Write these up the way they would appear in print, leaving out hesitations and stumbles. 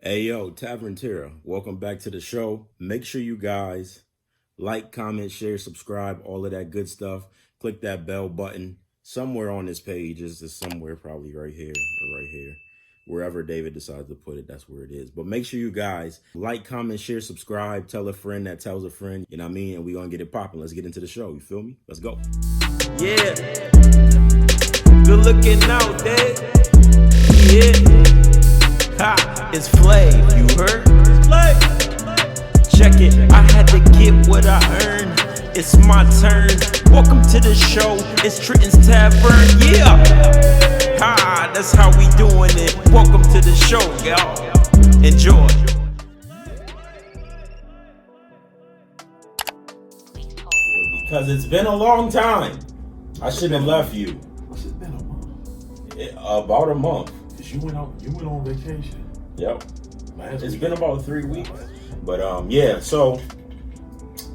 Hey yo, Tavern Terra, welcome back to the show. Make sure you guys like, comment, share, subscribe, all of that good stuff. Click that bell button somewhere on this page. Is somewhere probably right here or right here. Wherever David decides to put it, that's where it is. But make sure you guys like, comment, share, subscribe, tell a friend that tells a friend, you know what I mean? And we're going to get it popping. Let's get into the show. You feel me? Let's go. Yeah. Good looking out, Dave. Yeah. Ha, it's Flav, you heard? It's Flav. Check it, I had to get what I earned. It's my turn. Welcome to the show. It's Trenton's Tavern. Yeah. Ha, that's how we doing it. Welcome to the show, y'all. Enjoy. Because it's been a long time. I shouldn't have left you. What's it been a month? About a month. Cause you went on vacation. Yep. Last It's week. been about 3 weeks. But yeah, so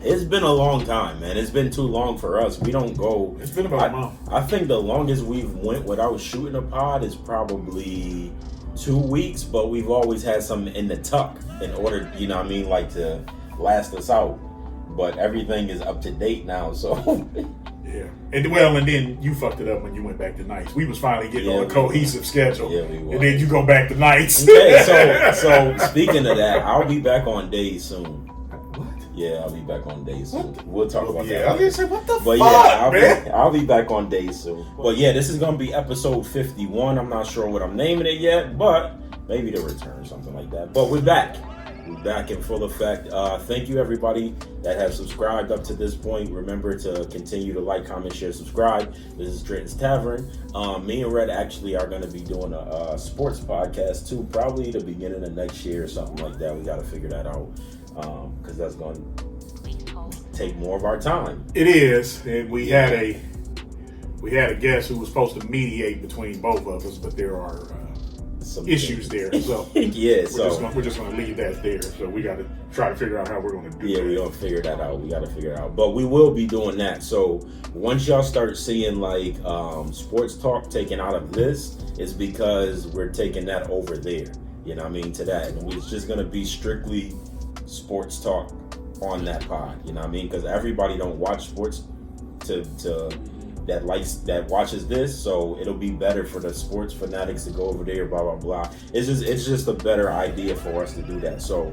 it's been a long time, man. It's been too long for us. We don't go. It's been about a month. I think the longest we've went without shooting a pod is probably 2 weeks, but we've always had some in the tuck in order, you know what I mean, like to last us out. But everything is up to date now, so Yeah. And then you fucked it up when you went back to nights. We was finally getting on a cohesive schedule. Yeah, we was. And then you go back to nights. Okay, so speaking of that, I'll be back on days soon. What? Yeah, I'll be back on days soon. We'll talk about Yeah, that. I was gonna say, what the But fuck, yeah, man? I'll be back on days soon. But yeah, this is gonna be episode 51. I'm not sure what I'm naming it yet, but maybe the return or something like that. But we're back. We're back in full effect. Thank you everybody that have subscribed up to this point. Remember to continue to like, comment, share, subscribe. This is Trenton's Tavern. Me and Red actually are going to be doing a sports podcast too, probably the beginning of next year or something like that. We got to figure that out because that's going to take more of our time. It is. And we had a guest who was supposed to mediate between both of us, but there are Some issues things. there. So Yeah, we're just gonna leave that there. So we got to try to figure out how we're gonna do Yeah, that. we're gonna figure that out. We gotta figure it out. But we will be doing that. So once y'all start seeing like sports talk taken out of this, it's because we're taking that over there. You know what I mean? To that. And it's just gonna be strictly sports talk on that pod. You know what I mean? Because everybody don't watch sports to that watches this, so it'll be better for the sports fanatics to go over there, blah blah blah. It's just a better idea for us to do that. So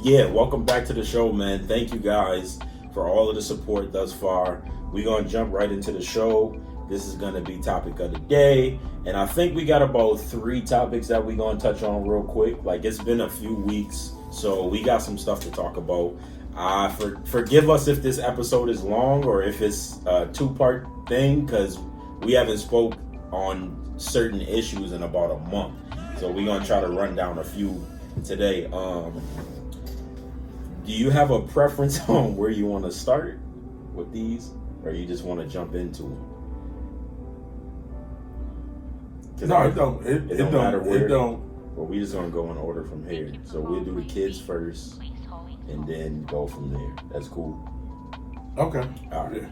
yeah, welcome back to the show, man. Thank you guys for all of the support thus far. We're gonna jump right into the show. This is gonna be topic of the day, and I think we got about 3 topics that we're gonna touch on real quick. Like, it's been a few weeks, so we got some stuff to talk about. Forgive us if this episode is long or if it's a 2-part thing, because we haven't spoke on certain issues in about a month. So we're gonna try to run down a few today. Do you have a preference on where you want to start with these, or you just want to jump into them? No, it don't. It don't matter where. It don't. Well, we just gonna go in order from here. So we'll do the kids first, and then go from there. That's cool. Okay. All right.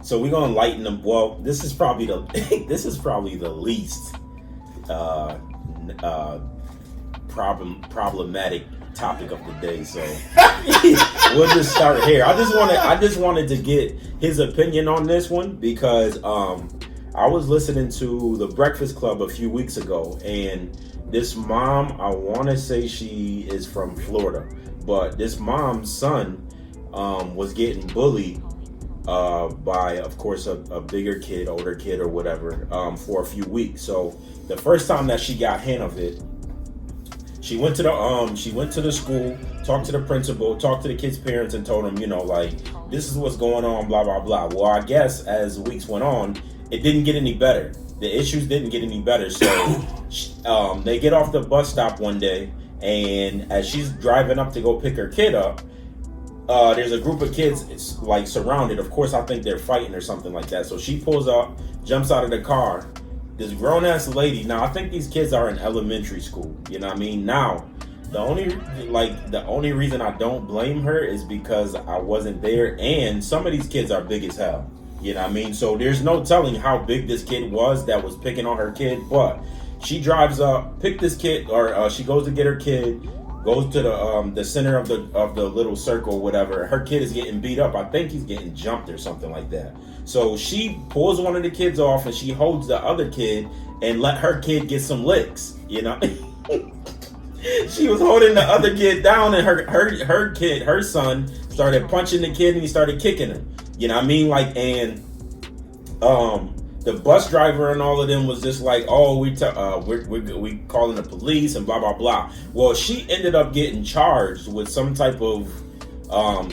So we're gonna lighten them. Well, this is probably the the least problematic topic of the day. So we'll just start here. I just wanted to get his opinion on this one because I was listening to The Breakfast Club a few weeks ago, and this mom, I want to say she is from Florida, but this mom's son was getting bullied by, of course, a bigger kid, older kid or whatever, for a few weeks. So the first time that she got hint of it, she went to the school, talked to the principal, talked to the kid's parents, and told them, you know, like, this is what's going on, blah blah blah. Well, I guess as weeks went on, it didn't get any better. The issues didn't get any better. So they get off the bus stop one day, and as she's driving up to go pick her kid up, there's a group of kids, it's like surrounded. Of course, I think they're fighting or something like that. So she pulls up, jumps out of the car. This grown ass lady. Now I think these kids are in elementary school. You know what I mean? Now, the only reason I don't blame her is because I wasn't there, and some of these kids are big as hell. You know what I mean? So there's no telling how big this kid was that was picking on her kid, but she drives up, pick this kid, or she goes to get her kid, goes to the center of the little circle, whatever. Her kid is getting beat up. I think he's getting jumped or something like that. So she pulls one of the kids off and she holds the other kid and let her kid get some licks. You know, she was holding the other kid down, and her son started punching the kid and he started kicking him. You know what I mean? Like, and the bus driver and all of them was just like, oh, we calling the police and blah blah blah. Well, she ended up getting charged with some type of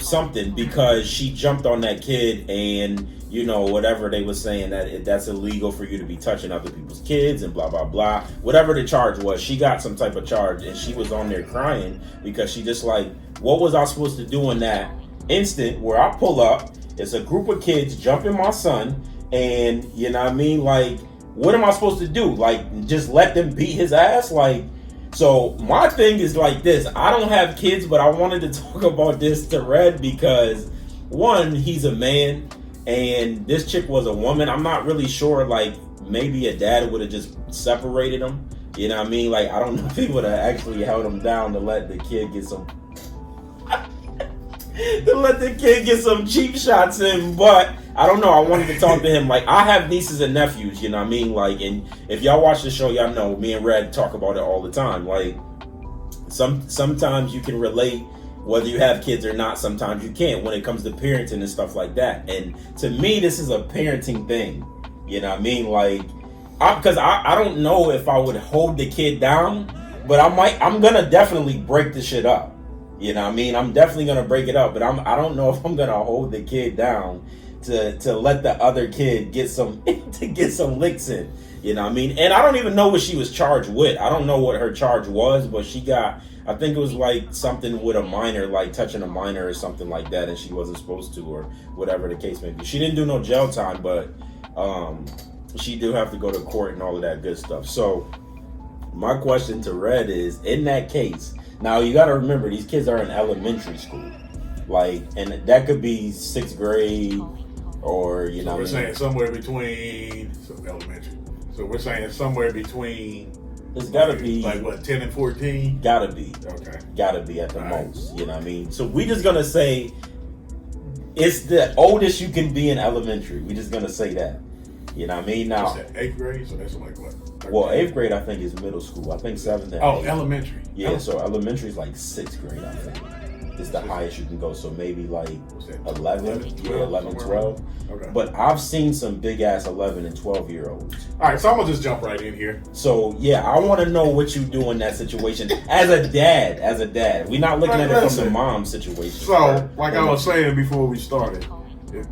something because she jumped on that kid, and you know, whatever they were saying, that that's illegal for you to be touching other people's kids and blah blah blah. Whatever the charge was, she got some type of charge, and she was on there crying because she just like, what was I supposed to do in that instant where I pull up, it's a group of kids jumping my son. And, you know what I mean? Like, what am I supposed to do? Like, just let them beat his ass? Like, so my thing is like this. I don't have kids, but I wanted to talk about this to Red because, one, he's a man, and this chick was a woman. I'm not really sure, like, maybe a dad would have just separated them. You know what I mean? Like, I don't know if he would have actually held him down to let the kid get some... to let the kid get some cheap shots in, but... I don't know. I wanted to talk to him. Like, I have nieces and nephews, you know what I mean? Like, and if y'all watch the show, y'all know me and Red talk about it all the time. Like, sometimes you can relate whether you have kids or not. Sometimes you can't when it comes to parenting and stuff like that. And to me, this is a parenting thing. You know what I mean? Like, because I don't know if I would hold the kid down, but I'm going to definitely break the shit up. You know what I mean? I'm definitely going to break it up, but I don't know if I'm going to hold the kid down to let the other kid get some licks in, you know what I mean? And I don't even know what she was charged with. I don't know what her charge was, but she got, I think it was like something with a minor, like touching a minor or something like that, and she wasn't supposed to, or whatever the case may be. She didn't do no jail time, but she do have to go to court and all of that good stuff. So my question to Red is, in that case, now you got to remember these kids are in elementary school, like, and that could be 6th grade. Or, you know, so we're saying somewhere between elementary. So we're saying somewhere between. It's gotta be like what, 10 and 14? Gotta be. Okay. Gotta be at the most. You know what I mean? So we just gonna say it's the oldest you can be in elementary. We just gonna say that. You know what I mean? Now, 8th grade. So that's like what? 13? Well, 8th grade I think is middle school. I think 7th and 8th. Elementary. Yeah. So elementary is like 6th grade. I think it's the highest you can go. So maybe like 11. Yeah, 11, 12. Okay. But I've seen some big ass 11 and 12-year-olds. All right, so I'm gonna just jump right in here. So yeah, I want to know what you do in that situation as a dad. We're not looking at it from the mom situation. So, like I was saying before we started,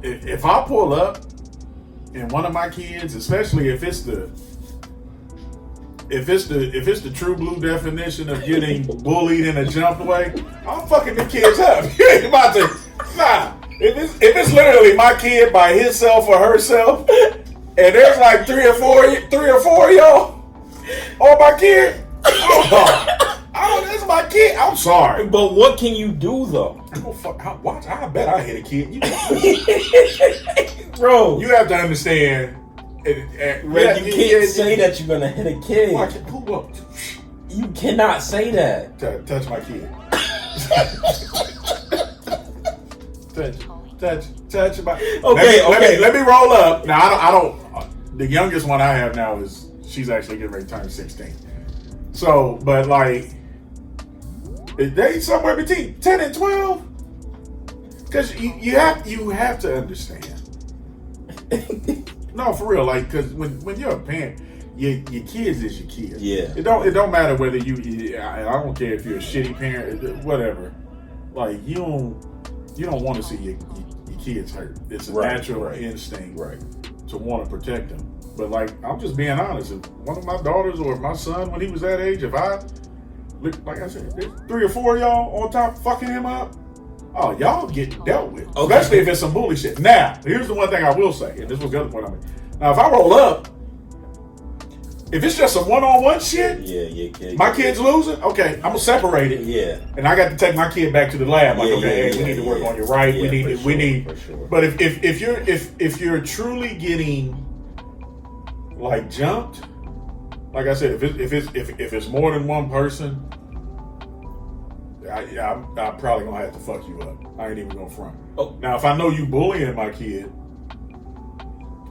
if I pull up and one of my kids, especially if it's the true blue definition of getting bullied in a jump way, I'm fucking the kids up. You ain't about to, nah. If it's literally my kid by himself or herself, and there's like three or four of y'all on my kid, this is my kid. I'm sorry, but what can you do though? I bet I hit a kid. Bro, you have to understand. You can't say that you're gonna hit a kid. Watch it, pull up. You cannot say that. Touch my kid. touch my. Okay. Let me roll up. Now I don't. The youngest one I have now she's actually getting ready to turn 16. So, but like, they somewhere between 10 and 12. Because you have to understand. No, for real. Like, because when you're a parent, your kids is your kids. Yeah. It don't matter whether I don't care if you're a shitty parent, whatever. Like, you don't want to see your kids hurt. It's a natural instinct to want to protect them. But like, I'm just being honest. If one of my daughters or my son, when he was that age, if I, like I said, there's 3 or 4 of y'all on top fucking him up, oh, y'all get dealt with. Okay. Especially if it's some bully shit. Now, here's the one thing I will say, and this was the other point I made. Now, if I roll up, if it's just some one-on-one shit, my kid's losing, okay, I'm gonna separate it. Yeah. And I got to take my kid back to the lab. Like, we need to work on your right. Yeah, we need. For sure. But if you're truly getting like jumped, like I said, if it's more than one person, I'm probably gonna have to fuck you up. I ain't even gonna front. Oh. Now, if I know you bullying my kid,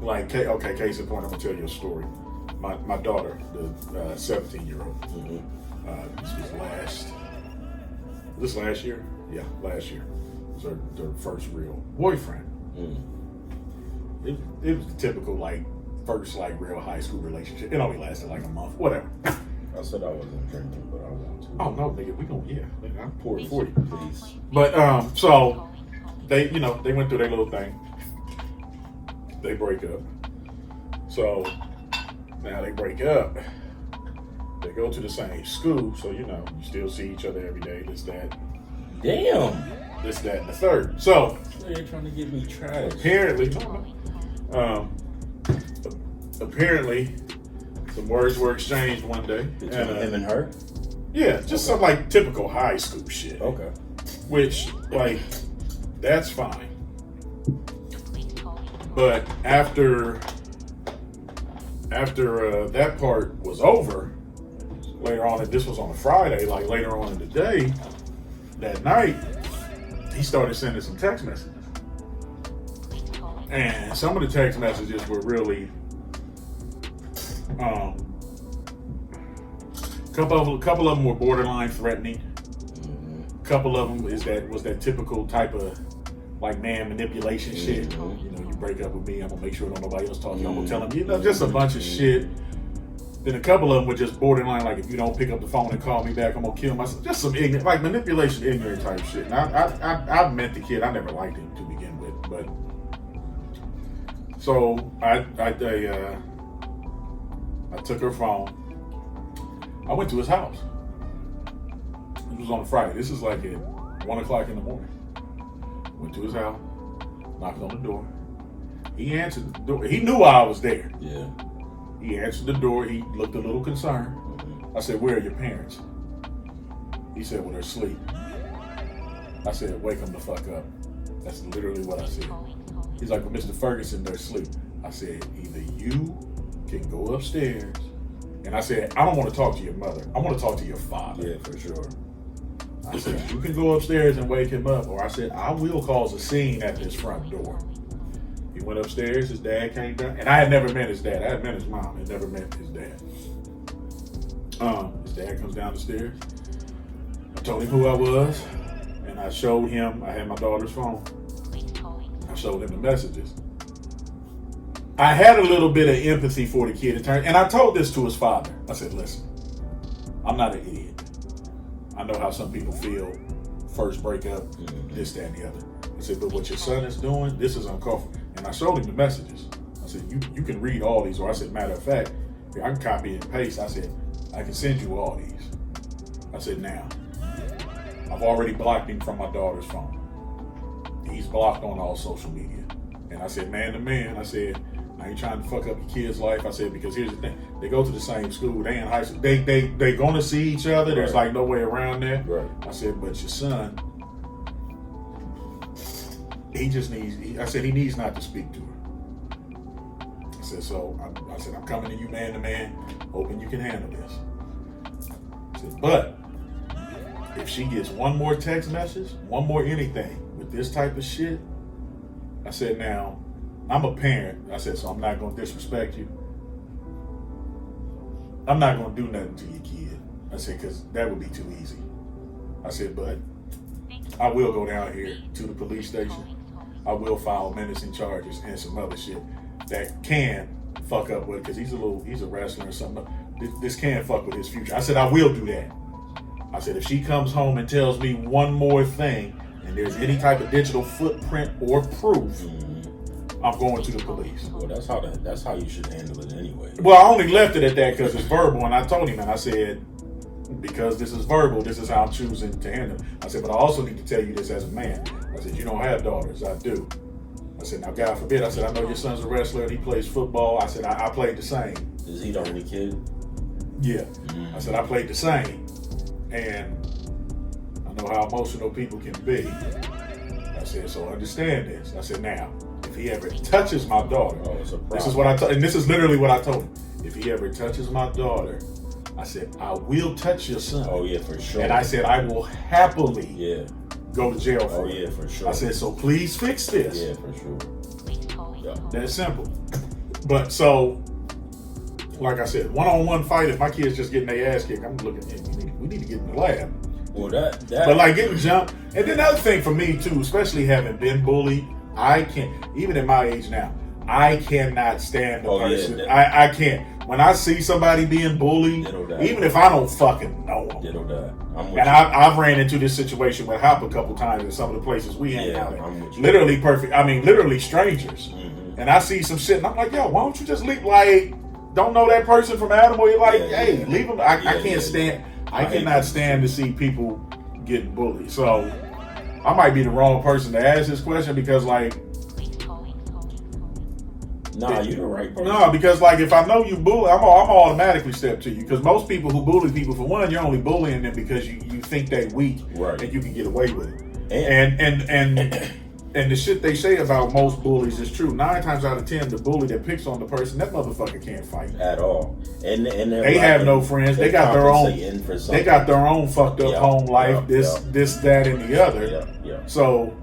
like, okay, case in point, I'm gonna tell you a story. My daughter, the 17-year-old, this was last year? Yeah, last year. It was her first real boyfriend. It was the typical, like, first, like, real high school relationship. It only lasted like a month, whatever. I said I wasn't drinking, but I want to. Oh no, nigga, we gonna nigga, I'm pouring for you. Please. But so they went through their little thing. They break up. So now they break up. They go to the same school, so you still see each other every day. This, that. Damn. This, that, and the third. So They're trying to get me trash. Apparently, some words were exchanged one day. Between him and her? Yeah, just some like typical high school shit. Okay. Which, like, that's fine. But after that part was over, later on, and this was on a Friday, like later on in the day, that night, he started sending some text messages. And some of the text messages were really, a couple of them were borderline threatening. A couple of them was that typical type of like man manipulation shit. You break up with me, I'm gonna make sure don't nobody else talk to you. I'm gonna tell them, just a bunch of shit. Then a couple of them were just borderline, like if you don't pick up the phone and call me back, I'm gonna kill myself. Just some ignorant, like manipulation, ignorant type shit. And I met the kid. I never liked him to begin with, but so I took her phone. I went to his house. It was on a Friday. This is like at 1 o'clock in the morning. Went to his house, knocked on the door. He answered the door. He knew I was there. Yeah. He answered the door. He looked a little concerned. I said, "Where are your parents?" He said, "Well, they're asleep." I said, "Wake them the fuck up." That's literally what I said. He's like, "Well, Mr. Ferguson, they're asleep." I said, "Either you can go upstairs," and I said, "I don't want to talk to your mother. I want to talk to your father." Yeah, for sure. I said, "You can go upstairs and wake him up," or I said, "I will cause a scene at this front door." He went upstairs, his dad came down, and I had never met his dad. I had met his mom, I had never met his dad. His dad comes down the stairs. I told him who I was, and I showed him, I had my daughter's phone. I showed him the messages. I had a little bit of empathy for the kid in turn, and I told this to his father. I said, "Listen, I'm not an idiot. I know how some people feel, first breakup, this, that, and the other." I said, "But what your son is doing, this is uncalled for." And I showed him the messages. I said, you can read all these, or I said, matter of fact, I can copy and paste. I said, I can send you all these. I said, now, I've already blocked him from my daughter's phone. He's blocked on all social media. And I said, man to man, I said, I ain't trying to fuck up your kid's life. I said, because here's the thing, they go to the same school, they in high school, they gonna see each other. There's like no way around that. Right. I said, but your son, he just needs, I said, he needs not to speak to her. I said, so, I said, I'm coming to you man to man, hoping you can handle this. I said, but if she gets one more text message, one more anything with this type of shit, I said, now, I'm a parent. I said, so I'm not going to disrespect you. I'm not going to do nothing to your kid. I said, because that would be too easy. I said, but I will go down here to the police station. I will file menacing charges and some other shit that can fuck up with, because he's a wrestler or something. This can fuck with his future. I said, I will do that. I said, if she comes home and tells me one more thing and there's any type of digital footprint or proof, I'm going to the police. Well, that's how you should handle it anyway. Well, I only left it at that because it's verbal, and I told him, and I said, because this is verbal, this is how I'm choosing to handle it. I said, but I also need to tell you this as a man. I said, you don't have daughters. I do. I said, now, God forbid. I said, I know your son's a wrestler and he plays football. I said, I played the same. Is he the only kid? Yeah. I said, I played the same. And I know how emotional people can be. I said, so understand this. I said, now, if he ever touches my daughter, this is what I told, and this is literally what I told him. if he ever touches my daughter, I said, I will touch your son. Oh yeah, for sure. And I said, I will happily go to jail for it. Oh yeah, for sure. I said, so please fix this. Yeah, for sure. Yeah, that's simple. But so, like I said, one-on-one fight, if my kid's just getting their ass kicked, I'm looking at we need to get in the lab. Well, that but like getting jumped. And then another thing for me too, especially having been bullied, I can't, even at my age now, I cannot stand the person. I can't. When I see somebody being bullied, even if I don't fucking know them. And I've ran into this situation with Hop a couple times in some of the places we hang out at. Literally perfect. I mean, literally strangers. Mm-hmm. And I see some shit and I'm like, yo, why don't you just leave? Like, don't know that person from Adam, or you're like, hey, leave them. I can't stand. I cannot stand to see people getting bullied. So I might be the wrong person to ask this question because, like, nah, you're the right person. No, because like if I know you bully, I'm automatically step to you. Because most people who bully people, for one, you're only bullying them because you think they're weak and you can get away with it. And the shit they say about most bullies is true. 9 times out of 10, the bully that picks on the person, that motherfucker can't fight at all. And they have no friends. They got their own. They got their own fucked up home life. This, that, and the other. So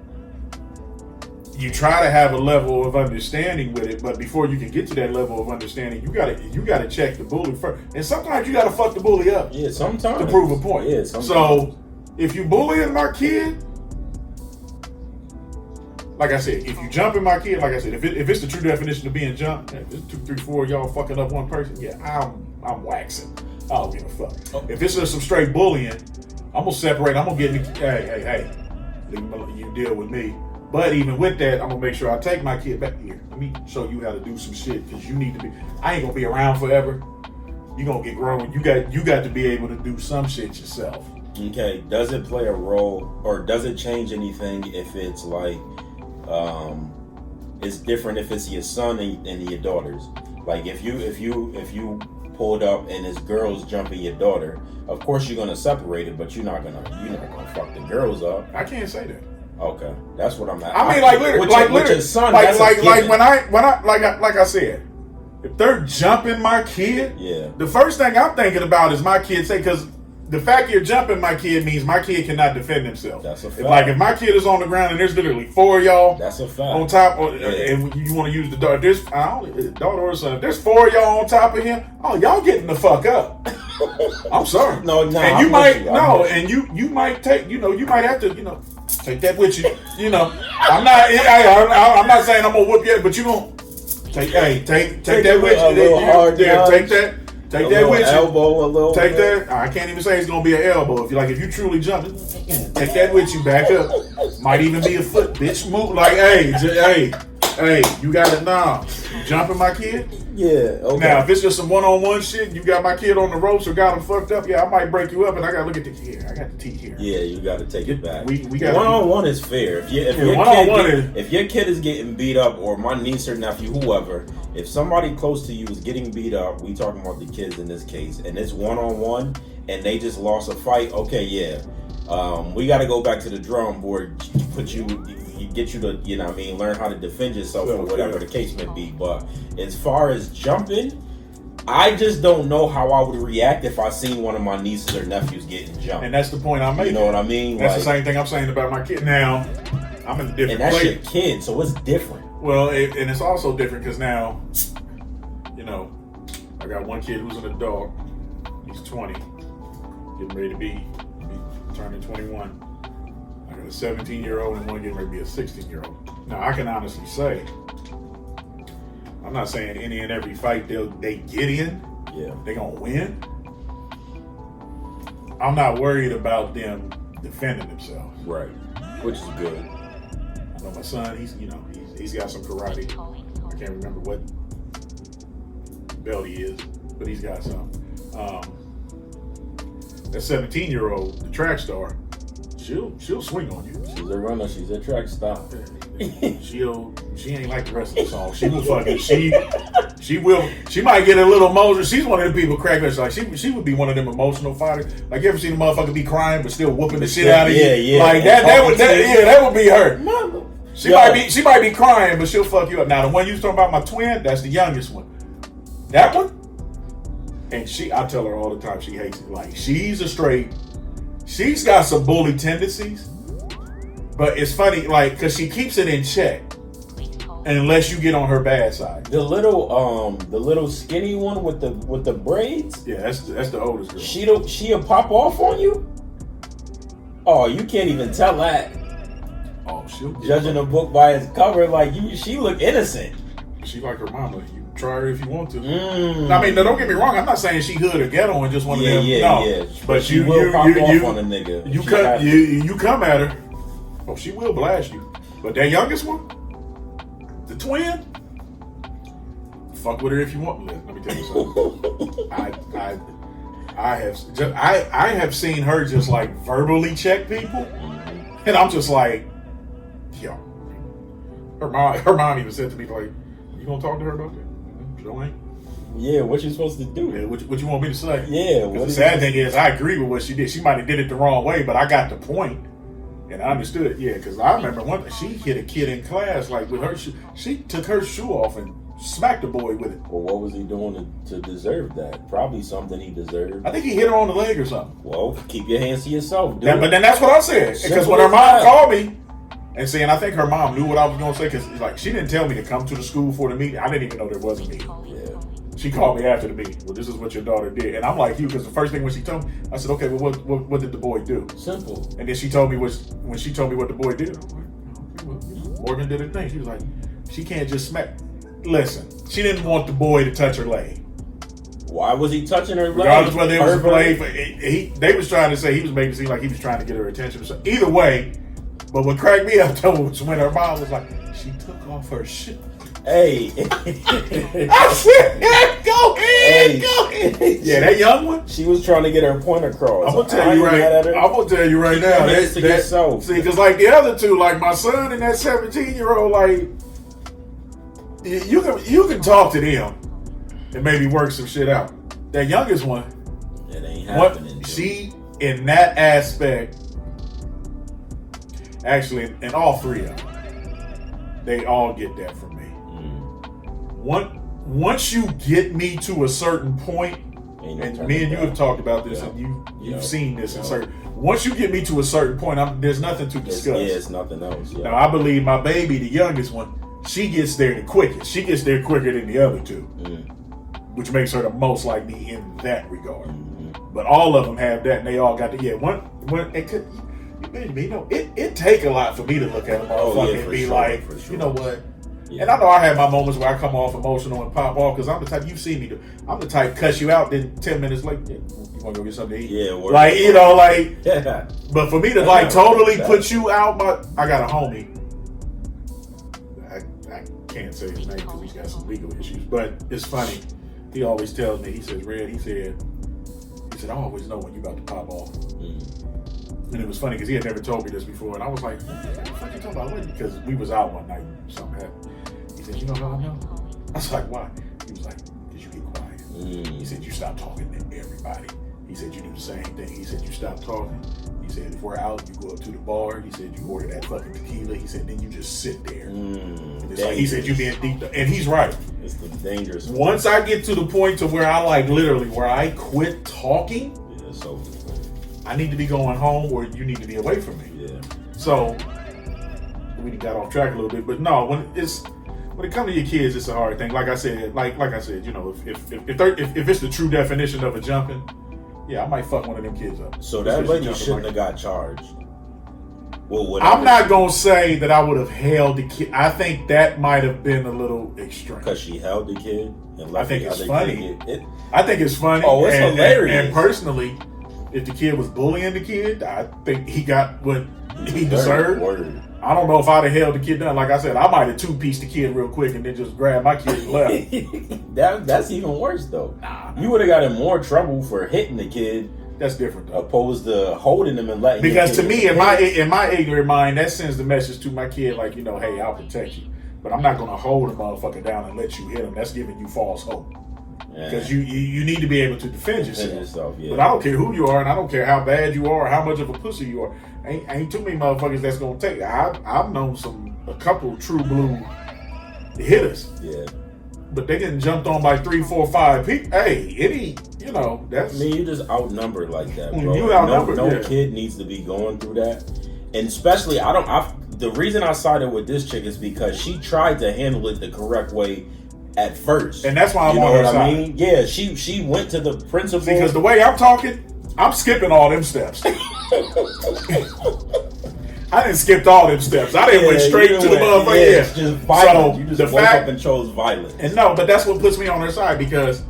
you try to have a level of understanding with it, but before you can get to that level of understanding, you gotta check the bully first. And sometimes you gotta fuck the bully up. Yeah, sometimes to prove a point. Yeah, sometimes. So if you bullying my kid, like I said, if you jumping my kid, like I said, if it's the true definition of being jumped, if it's 2, 3, 4 y'all fucking up one person, I'm waxing. I don't give a fuck. If it's just some straight bullying, I'm gonna separate. I'm gonna get hey, you deal with me. But even with that, I'm gonna make sure I take my kid back here. Let me show you how to do some shit because you need to be. I ain't gonna be around forever. You gonna get grown. You got to be able to do some shit yourself. Okay. Does it play a role, or does it change anything if it's like, it's different if it's your son and your daughters? Like if you pulled up and this girl's jumping your daughter, of course you're gonna separate it, but you're not gonna fuck the girls up. I can't say that. Okay, that's what I'm at. I mean, like literally, with your son, like when I said, if they're jumping my kid, the first thing I'm thinking about is my kid say, because the fact you're jumping my kid means my kid cannot defend himself. That's a fact. If my kid is on the ground and there's literally 4 of y'all, that's a fact. On top, and you want to use the daughter, daughter or son, if there's 4 of y'all on top of him, y'all getting the fuck up. I'm sorry. No, and you might take, you might have to, take that with you. I'm not saying I'm gonna whoop you, but you gonna take that with you. Take that with you. Elbow a little. Take that. I can't even say it's gonna be an elbow. If you truly jump, take that with you. Back up. Might even be a foot, bitch. Move like, hey, you got it now. You jumping my kid? Yeah. Okay. Now, if it's just some one-on-one shit, you got my kid on the ropes or got him fucked up. Yeah, I might break you up, and I gotta look at the here. I got the teeth here. Yeah, you got to take it back. We got one-on-one is fair. If your kid is getting beat up, or my niece or nephew, whoever, if somebody close to you is getting beat up, we talking about the kids in this case, and it's one-on-one, and they just lost a fight. Okay, yeah, we got to go back to the drawing board. Get you to, learn how to defend yourself or whatever the case may be. But as far as jumping, I just don't know how I would react if I seen one of my nieces or nephews getting jumped. And that's the point I'm making. You know what I mean? That's the same thing I'm saying about my kid. Now, I'm in a different place. And that's your kid, so it's different. Well, and it's also different because now, I got one kid who's an adult. He's 20, getting ready to be turning 21. I got a 17-year-old and one getting ready to be a 16-year-old. Now, I can honestly say, I'm not saying any and every fight they get in, they're going to win. I'm not worried about them defending themselves. Right, which is good. I know my son, he's got some karate. I can't remember what belt he is, but he's got some. That 17-year-old, the track star, she'll swing on you. She's a runner. She's a track star. She ain't like the rest of the song. She will fucking she might get a little emotional. She's one of the people cracking us like she would be one of them emotional fighters. Like you ever seen a motherfucker be crying but still whooping the shit out of you? Yeah. Like that would be her. She might be crying but she'll fuck you up. Now the one you was talking about, my twin, that's the youngest one. That one, And I tell her all the time she hates it. Like, she's got some bully tendencies, but it's funny, like, because she keeps it in check unless you get on her bad side. The little skinny one with the braids. Yeah, that's the oldest girl. She'll pop off on you. Oh, you can't even tell that. Oh, she'll judging a book by its cover, like she look innocent. She like her mama. You try her if you want to. I mean, don't get me wrong. I'm not saying she hood or ghetto and just one of them. No, but she will pop off on a nigga. You come at her. Oh, she will blast you. But that youngest one, the twin, fuck with her if you want. Let me tell you something. I have seen her just like verbally check people, and I'm just like, yo. Her mom even said to me like, "You gonna talk to her about that?" Sure ain't. Yeah, what you supposed to do? Yeah, what you want me to say? Yeah. The sad thing is, I agree with what she did. She might have did it the wrong way, but I got the point. And I understood it, yeah, because I remember one time she hit a kid in class, like with her she took her shoe off and smacked the boy with it. Well, what was he doing to deserve that? Probably something he deserved. I think he hit her on the leg or something. Well, keep your hands to yourself, dude. But then that's what I said. Because when her mom called me and saying, I think her mom knew what I was going to say, because like she didn't tell me to come to the school for the meeting. I didn't even know there was a meeting. Yeah. She called me after the meeting. Well, this is what your daughter did. And I'm like you, because the first thing when she told me, I said, okay, well, what did the boy do? Simple. And then she told me when she told me what the boy did, I was like, okay, well, Morgan did a thing. She was like, she can't just smack. Listen, she didn't want the boy to touch her leg. Why was he touching her leg? Regardless whether it was a play, they was trying to say he was making it seem like he was trying to get her attention. So either way, but what cracked me up though was when her mom was like, she took off her shit. Hey. I said, go ahead. Yeah, that young one. She was trying to get her point across. I'm gonna tell you right now. Yourself. See, because like the other two, like my son and that 17-year-old, like you can talk to them and maybe work some shit out. That youngest one, it ain't happening. She in that aspect, actually, and all three of them, they all get that from me. Once you get me to a certain point, and me and you have talked about this, and you've seen this in certain. Once you get me to a certain point, there's nothing to discuss. It's nothing else. Yeah. Now I believe my baby, the youngest one, she gets there the quickest. She gets there quicker than the other two, which makes her the most like me in that regard. But all of them have that, and they all got the it take a lot for me to look at them and be like, you know what? Yeah. And I know I have my moments where I come off emotional and pop off because I'm the type, you've seen me do. I'm the type cuss you out, then 10 minutes later, you want to go get something to eat? Yeah, like, you know, like, but for me to like totally put you out, I got a homie. I can't say his name because he's got some legal issues, but it's funny. He always tells me, he says, Red, he said, I always know when you about to pop off. And it was funny because he had never told me this before, and I was like, what the fuck you talking about? Because we was out one night, something happened. He said, you know how I know? I was like, why? He was like, because you get quiet. He said, you stop talking to everybody. He said, you do the same thing. He said, you stop talking. He said, if we're out, you go up to the bar. He said, you order that fucking tequila. He said, then you just sit there. And it's like, he said, you being deep. And he's right. It's the dangerous. Once I get to the point to where I like literally, where I quit talking, so I need to be going home or you need to be away from me. Yeah. So we got off track a little bit, but no, when it comes to your kids, it's a hard thing. Like I said, you know, if it's the true definition of a jumping, yeah, I might fuck one of them kids up. So that lady shouldn't have got charged. Well, I'm not gonna say that I would have held the kid. I think that might have been a little extreme. Because she held the kid. And I think it's funny. I think it's funny. Oh, it's hilarious. And personally, if the kid was bullying the kid, I think he got what he deserved. I don't know if I'd have held the kid down. Like I said, I might have two-pieced the kid real quick and then just grabbed my kid and left. That's even worse, though. You would have got in more trouble for hitting the kid. That's different, though. Opposed to holding him and letting him. Because to me, in my ignorant mind, that sends the message to my kid, like, you know, hey, I'll protect you. But I'm not going to hold a motherfucker down and let you hit him. That's giving you false hope. Because you need to be able to defend yourself. Yeah. But I don't care who you are, and I don't care how bad you are or how much of a pussy you are. Ain't too many motherfuckers that's gonna take it. I've known a couple true blue hitters. Yeah. But they getting jumped on by 3, 4, 5 people. Hey, you know, that's. I mean, you just outnumbered like that, bro. You outnumbered. No kid needs to be going through that, and especially the reason I sided with this chick is because she tried to handle it the correct way at first, and that's why I'm you know on her what side. I mean? Yeah, she went to the principal because the way I'm talking, I'm skipping all them steps. I didn't skip all them steps. I didn't went straight to the motherfucker. Yeah, just violent. So you just the woke fact up and chose violence. and no, but that's what puts me on her side because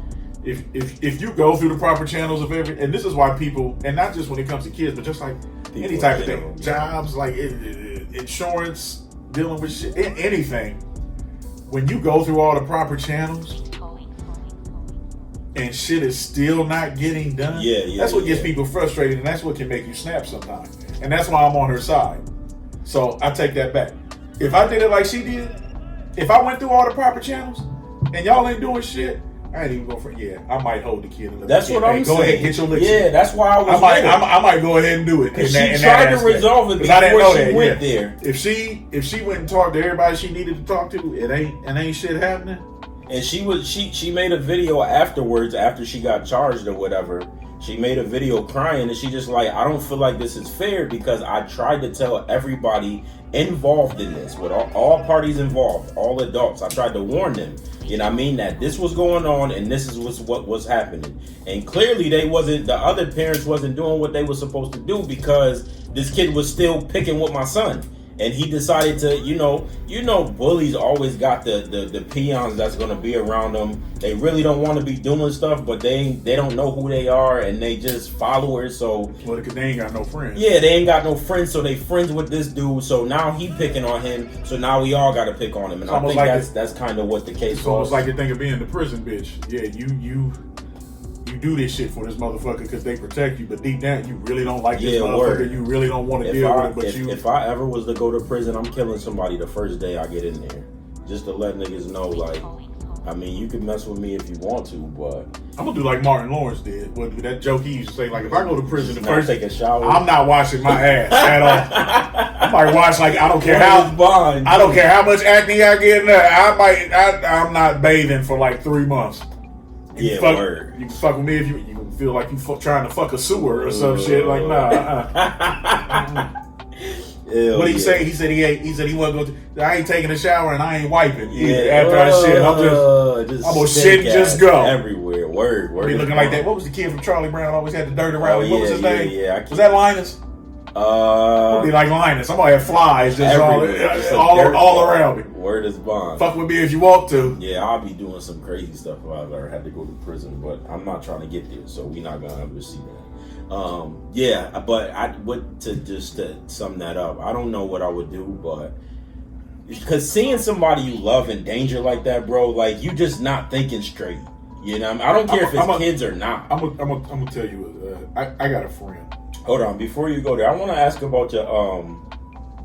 if you go through the proper channels of and this is why people, and not just when it comes to kids, but just like people any type of thing, jobs, like insurance, dealing with shit, anything. When you go through all the proper channels and shit is still not getting done, that's what gets people frustrated, and that's what can make you snap sometimes. And that's why I'm on her side. So I take that back. If I did it like she did, if I went through all the proper channels and y'all ain't doing shit, I ain't even go for I might hold the kid a little. That's what I'm saying. Go ahead, get your licks. Yeah, that's why I might go ahead and do it. Because she tried to resolve it before she went there. If she went and talked to everybody she needed to talk to, it ain't shit happening. And she made a video afterwards, after she got charged or whatever. She made a video crying, and she just like, I don't feel like this is fair because I tried to tell everybody involved in this, with all parties involved, all adults. I tried to warn them, you know what I mean, that this was going on and this is what was happening. And clearly the other parents wasn't doing what they were supposed to do because this kid was still picking with my son. And he decided to, you know, bullies always got the peons that's gonna be around them. They really don't want to be doing stuff, but they don't know who they are, and they just followers. So well, because they ain't got no friends. Yeah, they ain't got no friends, so they friends with this dude. So now he picking on him. So now we all got to pick on him, and I think like that's kind of what the case was. It's almost like the thing of being the prison bitch. Yeah, you do this shit for this motherfucker because they protect you, but deep down you really don't like this motherfucker. Word. You really don't want to deal with it. But if I ever was to go to prison, I'm killing somebody the first day I get in there, just to let niggas know, like, I mean, you can mess with me if you want to, but I'm gonna do like Martin Lawrence did. With that joke he used to say, like, if I go to prison the first take a shower, I'm not washing my ass at all. I might wash like I don't care how much acne I get in there. I'm not bathing for like 3 months. You can fuck with me if you can feel like you trying to fuck a sewer or some shit. Like, nah. What he say? He said he wasn't going to. I ain't taking a shower and I ain't wiping either. After I shit, I'm gonna shit and just go everywhere. Word. Be looking like that. What was the kid from Charlie Brown? Always had the dirt around. What was his name? Yeah. Was that Linus? Would be like Linus. I'm gonna have flies just all around me. Word is bond. Fuck with me if you want to. Yeah, I'll be doing some crazy stuff if I've ever had to go to prison, but I'm not trying to get there, so we're not gonna ever see that. But to sum that up, I don't know what I would do, but because seeing somebody you love in danger like that, bro, like you just not thinking straight. You know, I don't care if it's kids or not. I'm gonna tell you, I got a friend. Hold on, before you go there, I want to ask about your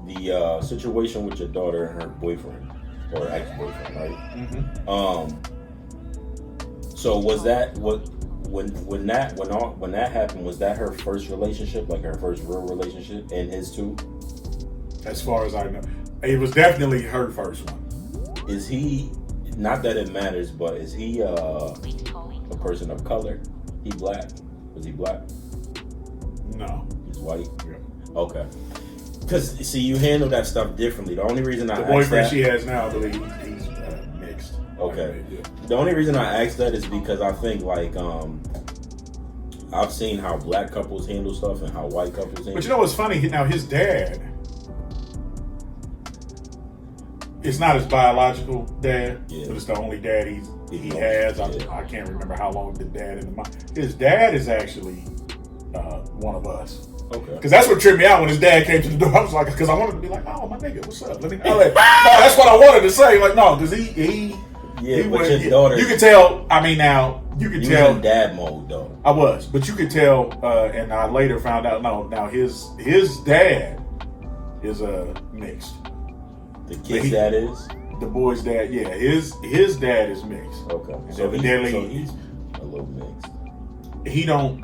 the situation with your daughter and her boyfriend or ex-boyfriend, right? Mm-hmm. So was that when that happened? Was that her first relationship, like her first real relationship, and his too? As far as I know, it was definitely her first one. Is he? Not that it matters, but is he a person of color? He black? Was he black? No. He's white? Yeah. Okay. Because, see, you handle that stuff differently. The only reason the boyfriend she has now, I believe he's mixed. Okay. Yeah. The only reason I asked that is because I think, like, I've seen how black couples handle stuff and how white couples handle. But you know what's funny? Now, his dad, it's not his biological dad, but it's the only dad he has. I can't remember how long the dad in the mind. His dad is actually one of us. Okay. Because that's what tripped me out when his dad came to the door. I was like, because I wanted to be like, oh, my nigga, what's up? Let me. No, that's what I wanted to say. Like, no, because he but your daughter. You could tell. I mean, now you could tell. Was in dad mode though. I was, but you could tell, and I later found out. No, now his dad is mixed. The kid's dad is? The boy's dad, yeah. His dad is mixed. Okay. So he's a little mixed. He don't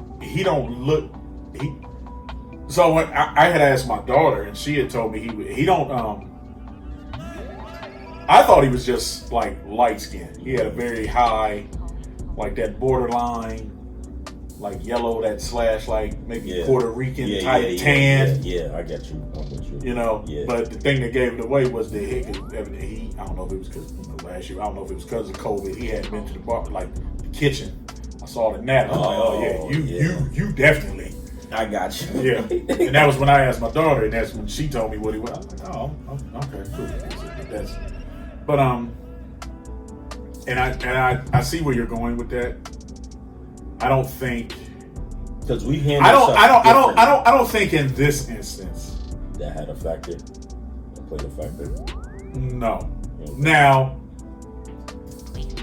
look. So when I had asked my daughter, and she had told me he don't. I thought he was just like light skinned. He had a very high, like that borderline like yellow, that slash like maybe Puerto Rican type tan. Yeah, I get you. I'm with you. You know, but the thing that gave it away was the he I don't know if it was because last year, I don't know if it was because of COVID, he hadn't been to the bar, like the kitchen. I saw the nap. I was like, oh yeah, you definitely. I got you. Yeah, and that was when I asked my daughter, and that's when she told me what he was. I was like, oh, okay, cool. But and I see where you're going with that. I don't think because we handled. I don't think in this instance that had a factor. That played a factor. No. Okay. Now,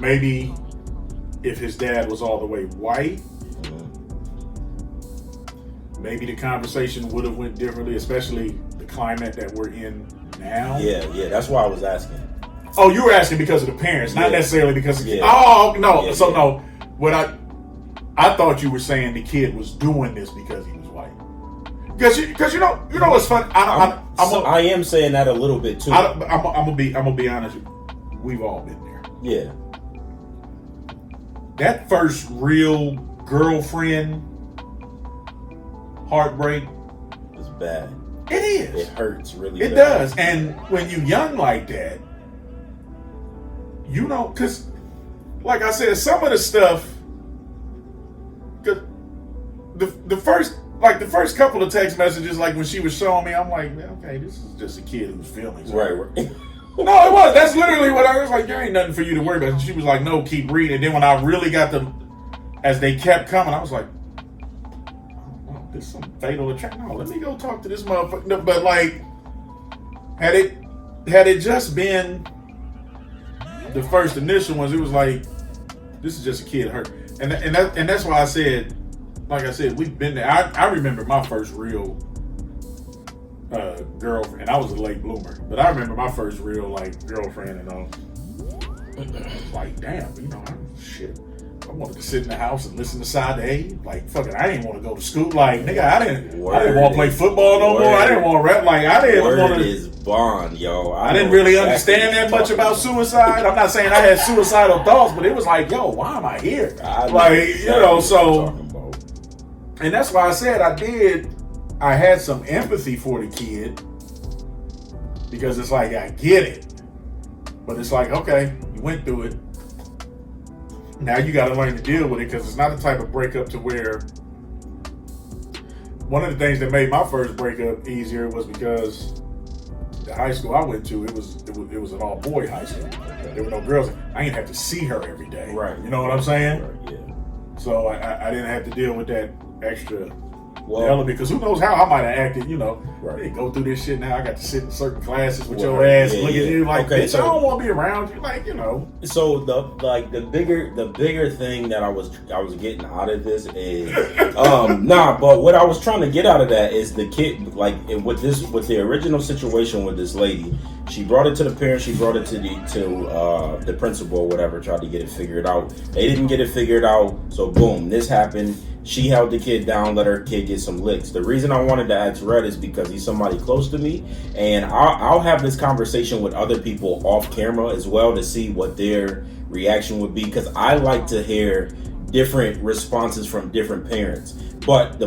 maybe if his dad was all the way white. Maybe the conversation would have went differently, especially the climate that we're in now. Yeah, that's why I was asking. Oh, you were asking because of the parents, not necessarily because of Oh, no. No. What I thought you were saying the kid was doing this because he was white. Because you know what's funny? I am saying that a little bit too. I'm gonna be honest. We've all been there. Yeah. That first real girlfriend heartbreak is bad. It is. It hurts really bad. It does. And when you're young like that, you know, because like I said, some of the stuff, the first couple of text messages, like when she was showing me, I'm like, okay, this is just a kid who's feeling right. No, it was. That's literally what I was like. There ain't nothing for you to worry about. And she was like, no, keep reading. And then when I really got them, as they kept coming, I was like, this is some fatal attraction. No, let me go talk to this motherfucker. No, but like, had it just been the first initial ones, it was like, this is just a kid hurt. And that's why I said, like I said, we've been there. I remember my first real girlfriend, and I was a late bloomer, but I remember my first real like girlfriend, and like, damn, you know, shit. I wanted to sit in the house and listen to Side A. Like, fuck it, I didn't want to go to school. Like, nigga, I didn't want to play football no more. I didn't want to rap. Like, I didn't want to. Is bond, yo. I didn't really understand that much about suicide. I'm not saying I had suicidal thoughts, but it was like, yo, why am I here? So. And that's why I said I had some empathy for the kid, because it's like, I get it. But it's like, okay, you went through it. Now you got to learn to deal with it, because it's not the type of breakup to where. One of the things that made my first breakup easier was because the high school I went to, it was an all boy high school. There were no girls. I didn't have to see her every day. Right. You know what I'm saying? Right. Yeah. So I didn't have to deal with that extra element, because who knows how I might have acted, you know. Right. Hey, go through this shit now. I got to sit in certain classes with your ass, look at you like, bitch, I don't want to be around you, like, you know. So the bigger thing that I was getting out of this is but what I was trying to get out of that is the kid, like with the original situation with this lady, she brought it to the parents, she brought it to the principal or whatever, tried to get it figured out. They didn't get it figured out, so boom, this happened. She held the kid down, let her kid get some licks. The reason I wanted to ask Red is because he's somebody close to me, and I'll have this conversation with other people off camera as well to see what their reaction would be, because I like to hear different responses from different parents. But the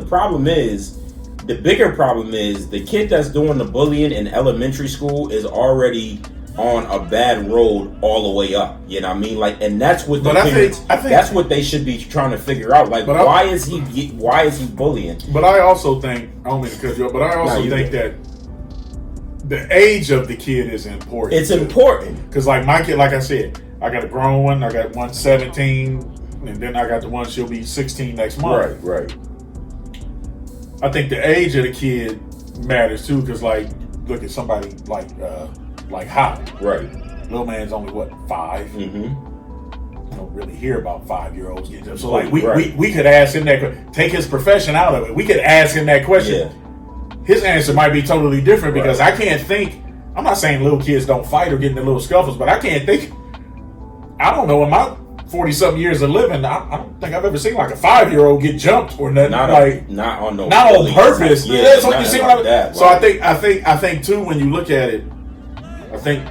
bigger problem is the kid that's doing the bullying in elementary school is already on a bad road all the way up, you know what I mean? Like, and that's what I think that's what they should be trying to figure out. Like, why is he bullying? But I also think, I don't mean to cut you up, but I also think that the age of the kid is important. It's important because, like, my kid, like I said, I got a grown one, I got one 17, and then I got the one, she'll be 16 next month. Right. I think the age of the kid matters too, because, like, look at somebody like Hop. Right. Little man's only, 5? Mm-hmm. You don't really hear about 5-year-olds getting up. So, like, we could ask him that, take his profession out of it. We could ask him that question. Yeah. His answer might be totally different, because I can't think, I'm not saying little kids don't fight or get into little scuffles, but I can't think, I don't know, in my 40-something years of living, I don't think I've ever seen like a 5-year-old get jumped or nothing. Not on purpose. Yeah, so you see what I mean? So I think too, when you look at it, I think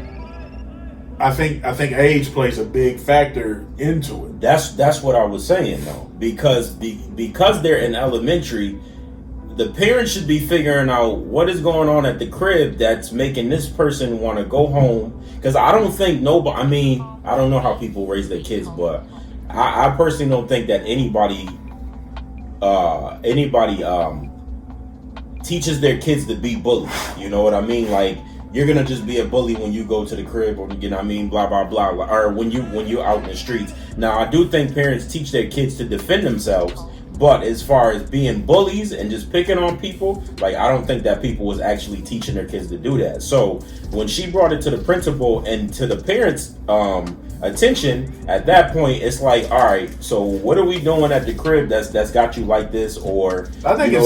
I think age plays a big factor into it. That's what I was saying though, because they're in elementary, the parents should be figuring out what is going on at the crib that's making this person want to go home. Because I don't think nobody. I mean, I don't know how people raise their kids, but I personally don't think that anybody teaches their kids to be bullies. You know what I mean? Like, you're gonna just be a bully when you go to the crib, or you know what I mean, blah blah blah, or when you out in the streets. Now, I do think parents teach their kids to defend themselves, but as far as being bullies and just picking on people, like, I don't think that people was actually teaching their kids to do that. So when she brought it to the principal and to the parents' attention, at that point, it's like, all right, so what are we doing at the crib that's got you like this? Or I think in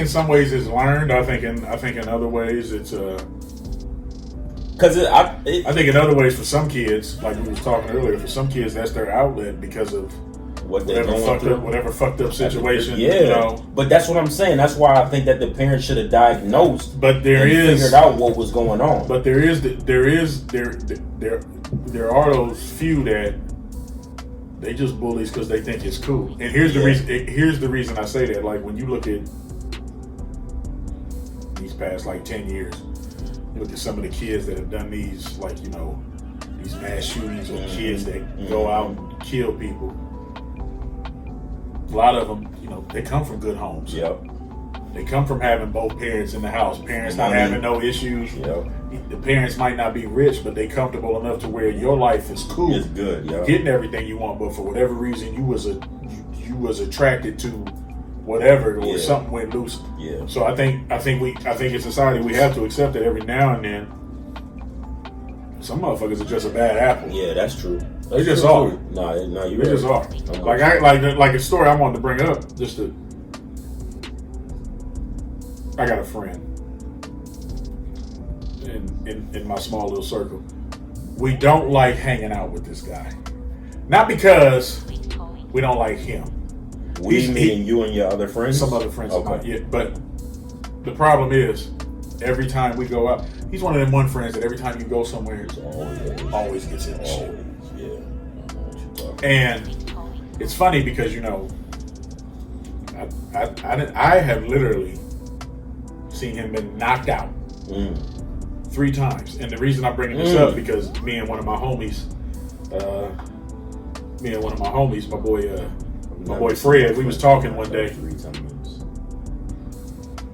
some ways it's learned. I think in other ways it's because I think in other ways for some kids, like we was talking earlier, for some kids that's their outlet because of whatever fucked up situation. Yeah, you know? But that's what I'm saying. That's why I think that the parents should have diagnosed. But figured out what was going on. But there are those few that they just bullies because they think it's cool. And here's the reason. Here's the reason I say that. Like, when you look at these past 10 years, you look at some of the kids that have done these, these mass shootings, or kids that go out and kill people. A lot of them, they come from good homes. Yep. They come from having both parents in the house. Parents not having no issues. Yep. The parents might not be rich, but they comfortable enough to where your life is cool. It's good. Yep. Getting everything you want, but for whatever reason, you was attracted to whatever, or something went loose. Yeah. So I think in society we have to accept that every now and then some motherfuckers are just a bad apple. Yeah, that's true. They just are. No, you. They just are. Like a story I wanted to bring up. I got a friend in my small little circle. We don't like hanging out with this guy, not because we don't like him. Meaning you and your other friends? Some other friends. Okay. But the problem is, every time we go out, he's one of them friends that every time you go somewhere, always gets in shit. Yeah. And it's funny because I have literally seen him been knocked out 3 times. And the reason I'm bringing this up, because me and one of my homies, my boy Fred, we was talking one day.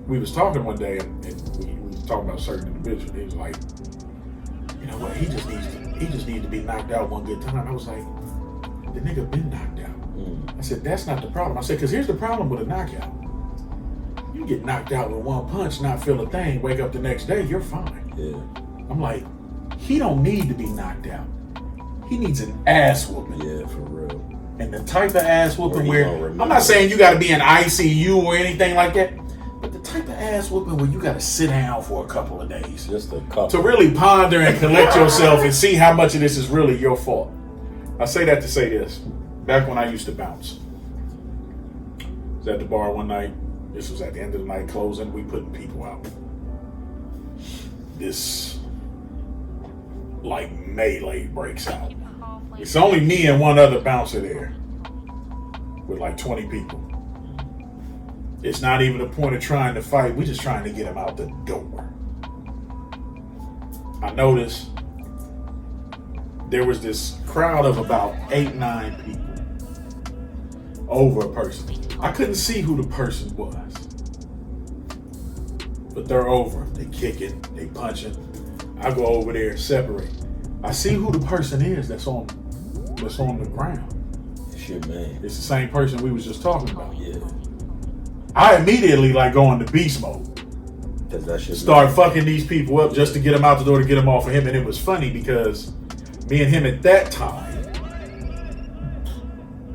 We was talking one day, and we was talking about a certain individual. He was like, you know what? He just needs to be knocked out one good time. I was like, the nigga been knocked out. I said, that's not the problem. I said, because here's the problem with a knockout. You get knocked out with one punch, not feel a thing, wake up the next day, you're fine. Yeah. I'm like, he don't need to be knocked out. He needs an ass whooping. Yeah, for real. And the type of ass whooping where, I'm not saying you got to be in ICU or anything like that, but the type of ass whooping where you got to sit down for a couple of days. Just a couple. To really ponder and collect yourself and see how much of this is really your fault. I say that to say this. Back when I used to bounce, I was at the bar one night. This was at the end of the night, closing. We putting people out. This melee breaks out. It's only me and one other bouncer there with 20 people. It's not even a point of trying to fight. We're just trying to get him out the door. I noticed there was this crowd of about 8-9 people over a person. I couldn't see who the person was, but they're over. They kicking, they punching. I go over there, separate. I see who the person is that's on the ground. Shit, man. It's the same person we was just talking about. Yeah. I immediately go into beast mode. Cause that shit. Start fucking these people up just to get them out the door, to get them off of him. And it was funny because me and him at that time,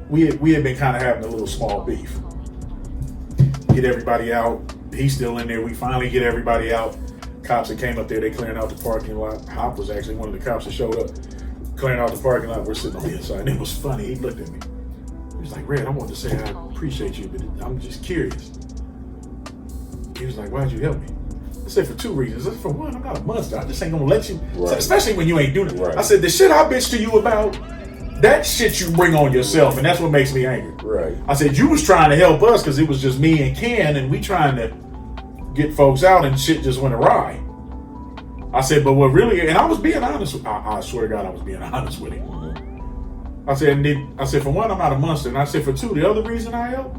we had been kind of having a little small beef. Get everybody out. He's still in there. We finally get everybody out. Cops that came up there, they clearing out the parking lot. Hop was actually one of the cops that showed up, clearing out the parking lot. We're sitting on the inside. And it was funny. He looked at me. He was like, Red, I wanted to say I appreciate you, but I'm just curious. He was like, why'd you help me? I said, for two reasons. I said, for one, I'm not a monster. I just ain't gonna let you, Right. especially when you ain't doing it. Right. I said, the shit I bitch to you about, that shit you bring on yourself, and that's what makes me angry. Right. I said, you was trying to help us because it was just me and Ken, and we trying to get folks out, and shit just went awry. I said, but what really, and I was being honest. I swear to God, I was being honest with him. I said, for one, I'm not a monster, and I said, for two, the other reason I help,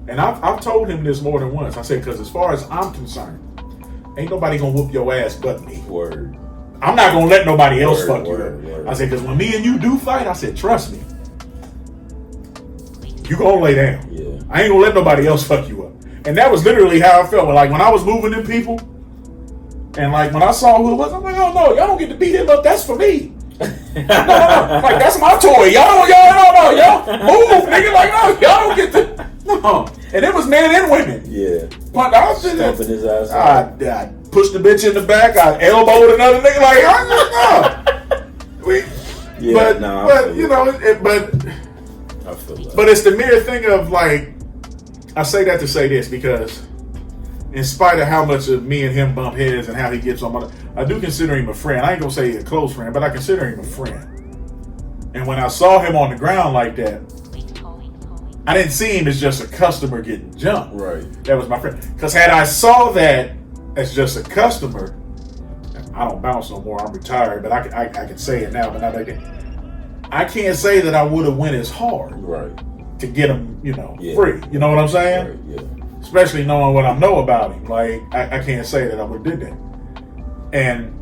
and I've told him this more than once. I said, because as far as I'm concerned, ain't nobody gonna whoop your ass but me. Word. I'm not gonna let nobody else fuck you word, up. word. I said, because when me and you do fight, I said, trust me, you gonna lay down. Yeah. I ain't gonna let nobody else fuck you up. And that was literally how I felt. Like when I was moving in people, and like when I saw who it was, I'm like, oh no, y'all don't get to beat him up. That's for me. No. Like that's my toy. Y'all move, nigga. Like no, y'all don't get to. No. And it was men and women. Yeah. But I was just Stumping his ass. I pushed the bitch in the back. I elbowed another nigga. Like but you know, I feel that. but it's the mere thing of like, I say that to say this because, in spite of how much of me and him bump heads and how he gets on my, I do consider him a friend. I ain't gonna say a close friend, but I consider him a friend. And when I saw him on the ground like that, I didn't see him as just a customer getting jumped. Right. That was my friend. Because had I saw that as just a customer, I don't bounce no more. I'm retired, but I can say it now, but not like that. I can't say that I would have went as hard Right. to get him, free. You know what I'm saying? Right. Yeah. Especially knowing what I know about him. Like, I can't say that I would have did that. And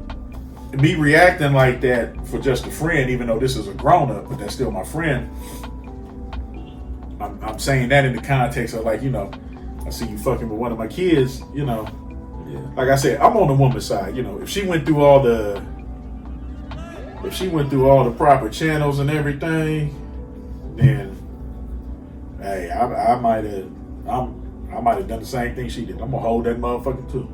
me reacting like that for just a friend, even though this is a grown-up, but that's still my friend, I'm saying that in the context of like, I see you fucking with one of my kids, Yeah. Like I said, I'm on the woman's side. If she went through all the proper channels and everything, then hey, I might have done the same thing she did. I'm gonna hold that motherfucker too.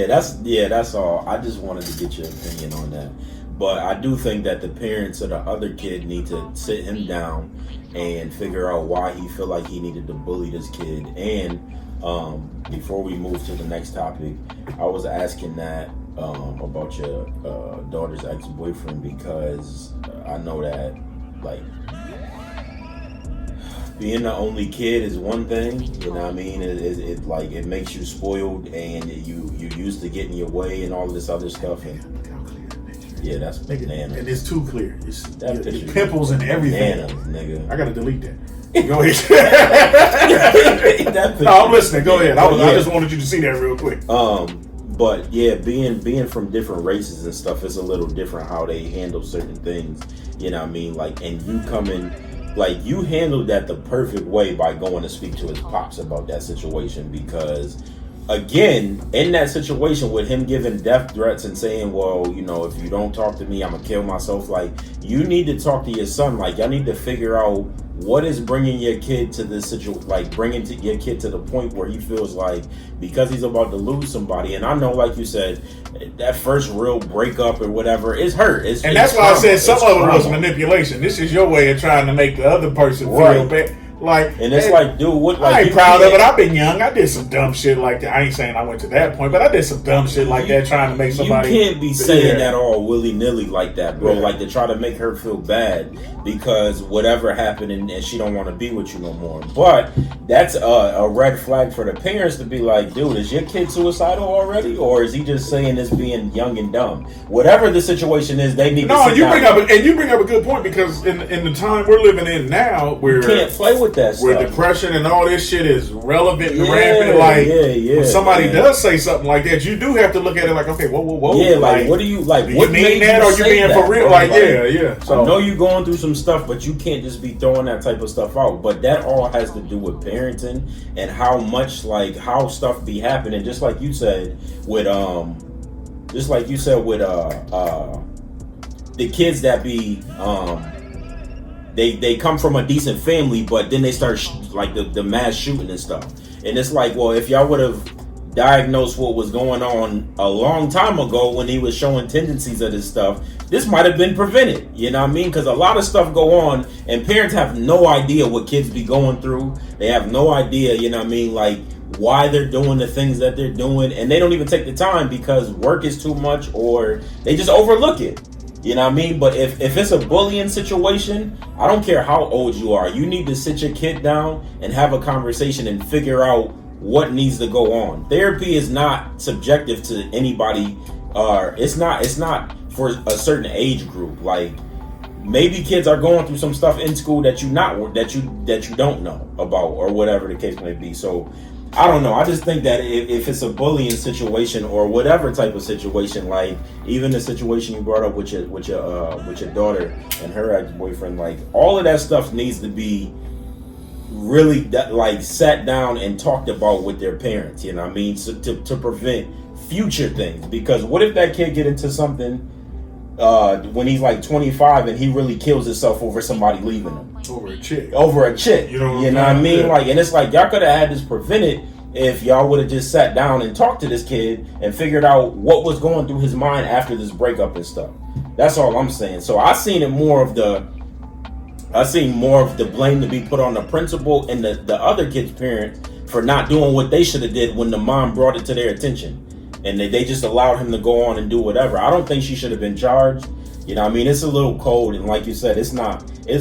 That's all. I just wanted to get your opinion on that. But I do think that the parents of the other kid need to sit him down and figure out why he feel like he needed to bully this kid. And before we move to the next topic, I was asking that about your daughter's ex-boyfriend because I know that like being the only kid is one thing, you know what I mean? It like it makes you spoiled and you used to getting your way and all this other stuff. And yeah, that's bananas. And it's too clear. It's that the pimples and everything. Bananas, nigga. I gotta delete that. Go ahead. No, I'm listening. Go ahead. I just wanted you to see that real quick. But yeah, being from different races and stuff is a little different how they handle certain things. You know what I mean? Like, and you coming, like you handled that the perfect way by going to speak to his pops about that situation because, again, in that situation with him giving death threats and saying, well, if you don't talk to me, I'm gonna kill myself. Like, you need to talk to your son. Like, y'all need to figure out what is bringing your kid to this situation, like bringing your kid to the point where he feels like because he's about to lose somebody. And I know, like you said, that first real breakup or whatever is hurt. And that's why I said some of it was manipulation. This is your way of trying to make the other person feel bad. Like, and it's like, dude, what? Like, I ain't proud of it. I've been young. I did some dumb shit like that. I ain't saying I went to that point, but I did some dumb shit like that trying to make somebody. You can't be saying that all willy nilly like that, bro. Yeah. Like to try to make her feel bad because whatever happened and she don't want to be with you no more. But that's a red flag for the parents to be like, dude, is your kid suicidal already, or is he just saying this being young and dumb? Whatever the situation is, they need. No, you bring up a good point because in the time we're living in now, where you can't play with that where stuff. Depression and all this shit is relevant and rampant. Like when somebody does say something like that, you do have to look at it like, okay, whoa. Yeah, like what do you like? Do you mean that, or you being for real? Like, yeah. So I know you're going through some stuff, but you can't just be throwing that type of stuff out. But that all has to do with parenting and how much like how stuff be happening. Just like you said with the kids that be They come from a decent family, but then they start like the mass shooting and stuff. And it's like, well, if y'all would have diagnosed what was going on a long time ago when he was showing tendencies of this stuff, this might have been prevented. You know what I mean? Because a lot of stuff go on, and parents have no idea what kids be going through. They have no idea, you know what I mean, like why they're doing the things that they're doing, and they don't even take the time because work is too much, or they just overlook it. You know what I mean? But if it's a bullying situation, I don't care how old you are. You need to sit your kid down and have a conversation and figure out what needs to go on. Therapy is not subjective to anybody. It's not for a certain age group. Like, maybe kids are going through some stuff in school that you don't know about, or whatever the case may be. So I don't know. I just think that if it's a bullying situation or whatever type of situation, like even the situation you brought up with your daughter and her ex-boyfriend, like all of that stuff needs to be really like sat down and talked about with their parents. You know what I mean? So to prevent future things. Because what if that kid get into something when he's like 25 and he really kills himself over somebody leaving him? Over a chick. You know what I mean? Yeah. Like, and it's like y'all could have had this prevented if y'all would have just sat down and talked to this kid and figured out what was going through his mind after this breakup and stuff. That's all I'm saying. So I seen more of the blame to be put on the principal and the other kid's parent for not doing what they should have did when the mom brought it to their attention. And they just allowed him to go on and do whatever. I don't think she should have been charged. You know what I mean? It's a little cold, and like you said, it's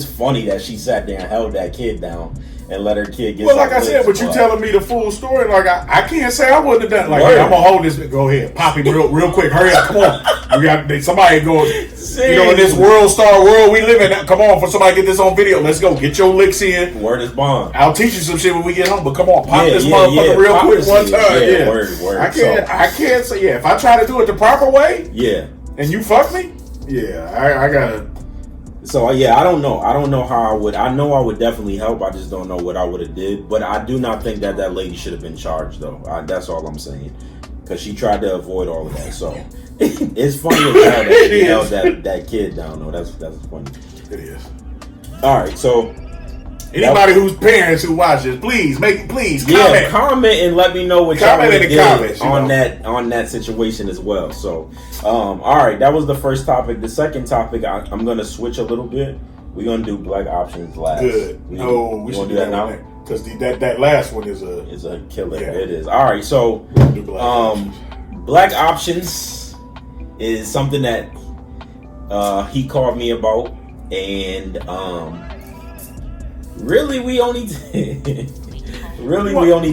funny that she sat there and held that kid down and let her kid get. Well, like I said, but you telling me the full story, like I can't say I wouldn't have done it. Like, hey, I'm gonna hold this. Go ahead, pop him real quick. Hurry up, come on. We got somebody going. You know, in this star world we live in. Come on, for somebody get this on video. Let's go. Get your licks in. Word is bond. I'll teach you some shit when we get home. But come on, pop this motherfucker real quick one time. Yeah, word. I can't say if I try to do it the proper way. Yeah. And you fuck me. Yeah, I gotta. So yeah, I don't know how I would. I know I would definitely help. I just don't know what I would have did. But I do not think that lady should have been charged, though. That's all I'm saying, because she tried to avoid all of that. So it's funny that she held that kid down, though. That's funny. It is. All right, so anybody whose parents who watch this, please comment. Comment and let me know what y'all in the comments on that situation as well. So, all right, that was the first topic. The second topic, I'm gonna switch a little bit. We're gonna do black options last. Good. We should do that now because that last one is a killer. Yeah. It is. All right, so black options is something that he called me about, and really we only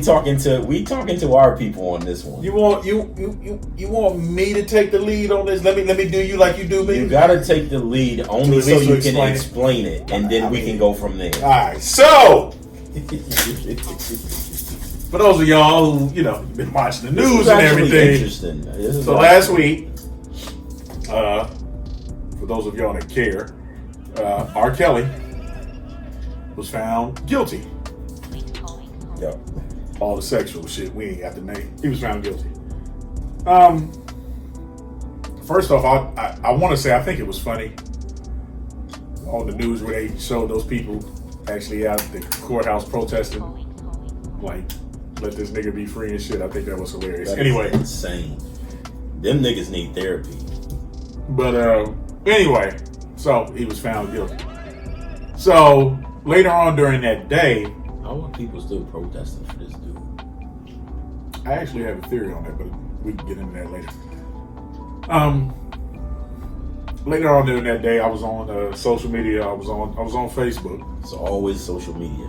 talking to our people on this one. You want me to take the lead on this? Let me do you like you do me. You gotta take the lead only so you can explain it, and then we can go from there. All right, so for those of y'all who been watching the news and everything, interesting. So last week, for those of y'all that care, R. Kelly was found guilty. Yep. All the sexual shit, we ain't got the name. He was found guilty. First off, I want to say I think it was funny on the news where they showed those people actually out at the courthouse protesting, like, let this nigga be free and shit. I think that was hilarious. Anyway, insane. Them niggas need therapy. But anyway, so he was found guilty. So later on during that day, how are people still protesting for this dude? I actually have a theory on that, but we can get into that later. Later on during that day, I was on social media. I was on Facebook. It's always social media.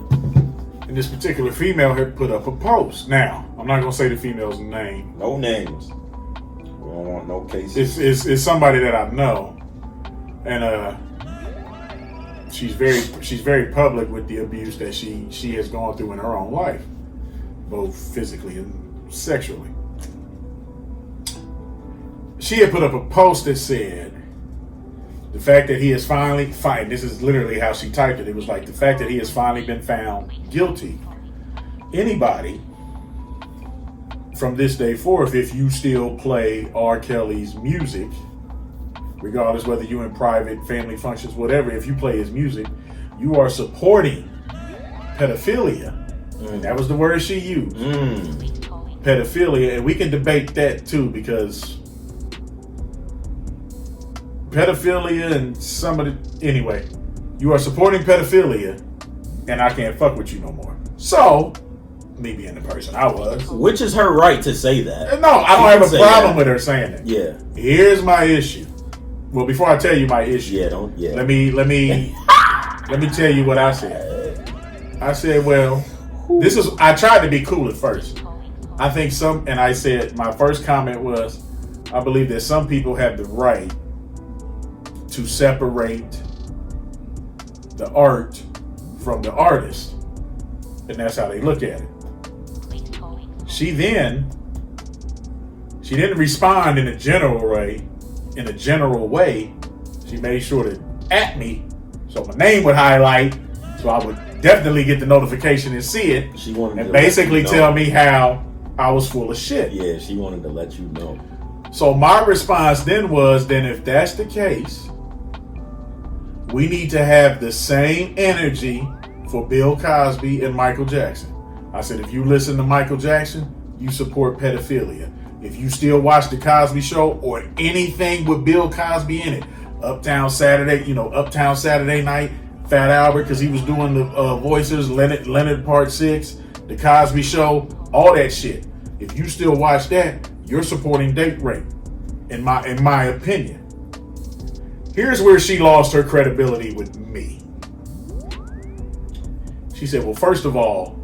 And this particular female had put up a post. Now, I'm not gonna say the female's name. No names. We don't want no cases. It's somebody that I know, and she's very public with the abuse that she has gone through in her own life, both physically and sexually. She had put up a post that said, the fact that he has finally, this is literally how she typed it. It was like, the fact that he has finally been found guilty. Anybody from this day forth, if you still play R. Kelly's music, regardless whether you're in private, family functions, whatever, if you play his music, you are supporting pedophilia. That was the word she used. Pedophilia. And we can debate that too, because pedophilia and anyway, you are supporting pedophilia and I can't fuck with you no more. So me being the person I was. Which is her right to say that. No, I don't have a problem with her saying it. Yeah. Here's my issue. Well, before I tell you my issue, let me tell you what I said. I said, well, I tried to be cool at first. I think I said my first comment was, I believe that some people have the right to separate the art from the artist, and that's how they look at it. She didn't respond in a general way. She made sure to at me, so my name would highlight, so I would definitely get the notification and see it. She wanted and to basically tell me how I was full of shit. Yeah, she wanted to let you know. So my response then was, if that's the case, we need to have the same energy for Bill Cosby and Michael Jackson. I said, if you listen to Michael Jackson, you support pedophilia. If you still watch the Cosby Show or anything with Bill Cosby in it, Uptown Saturday Night, Fat Albert, because he was doing the voices, Leonard Part 6, the Cosby Show, all that shit. If you still watch that, you're supporting date rape, in my opinion. Here's where she lost her credibility with me. She said, well, first of all,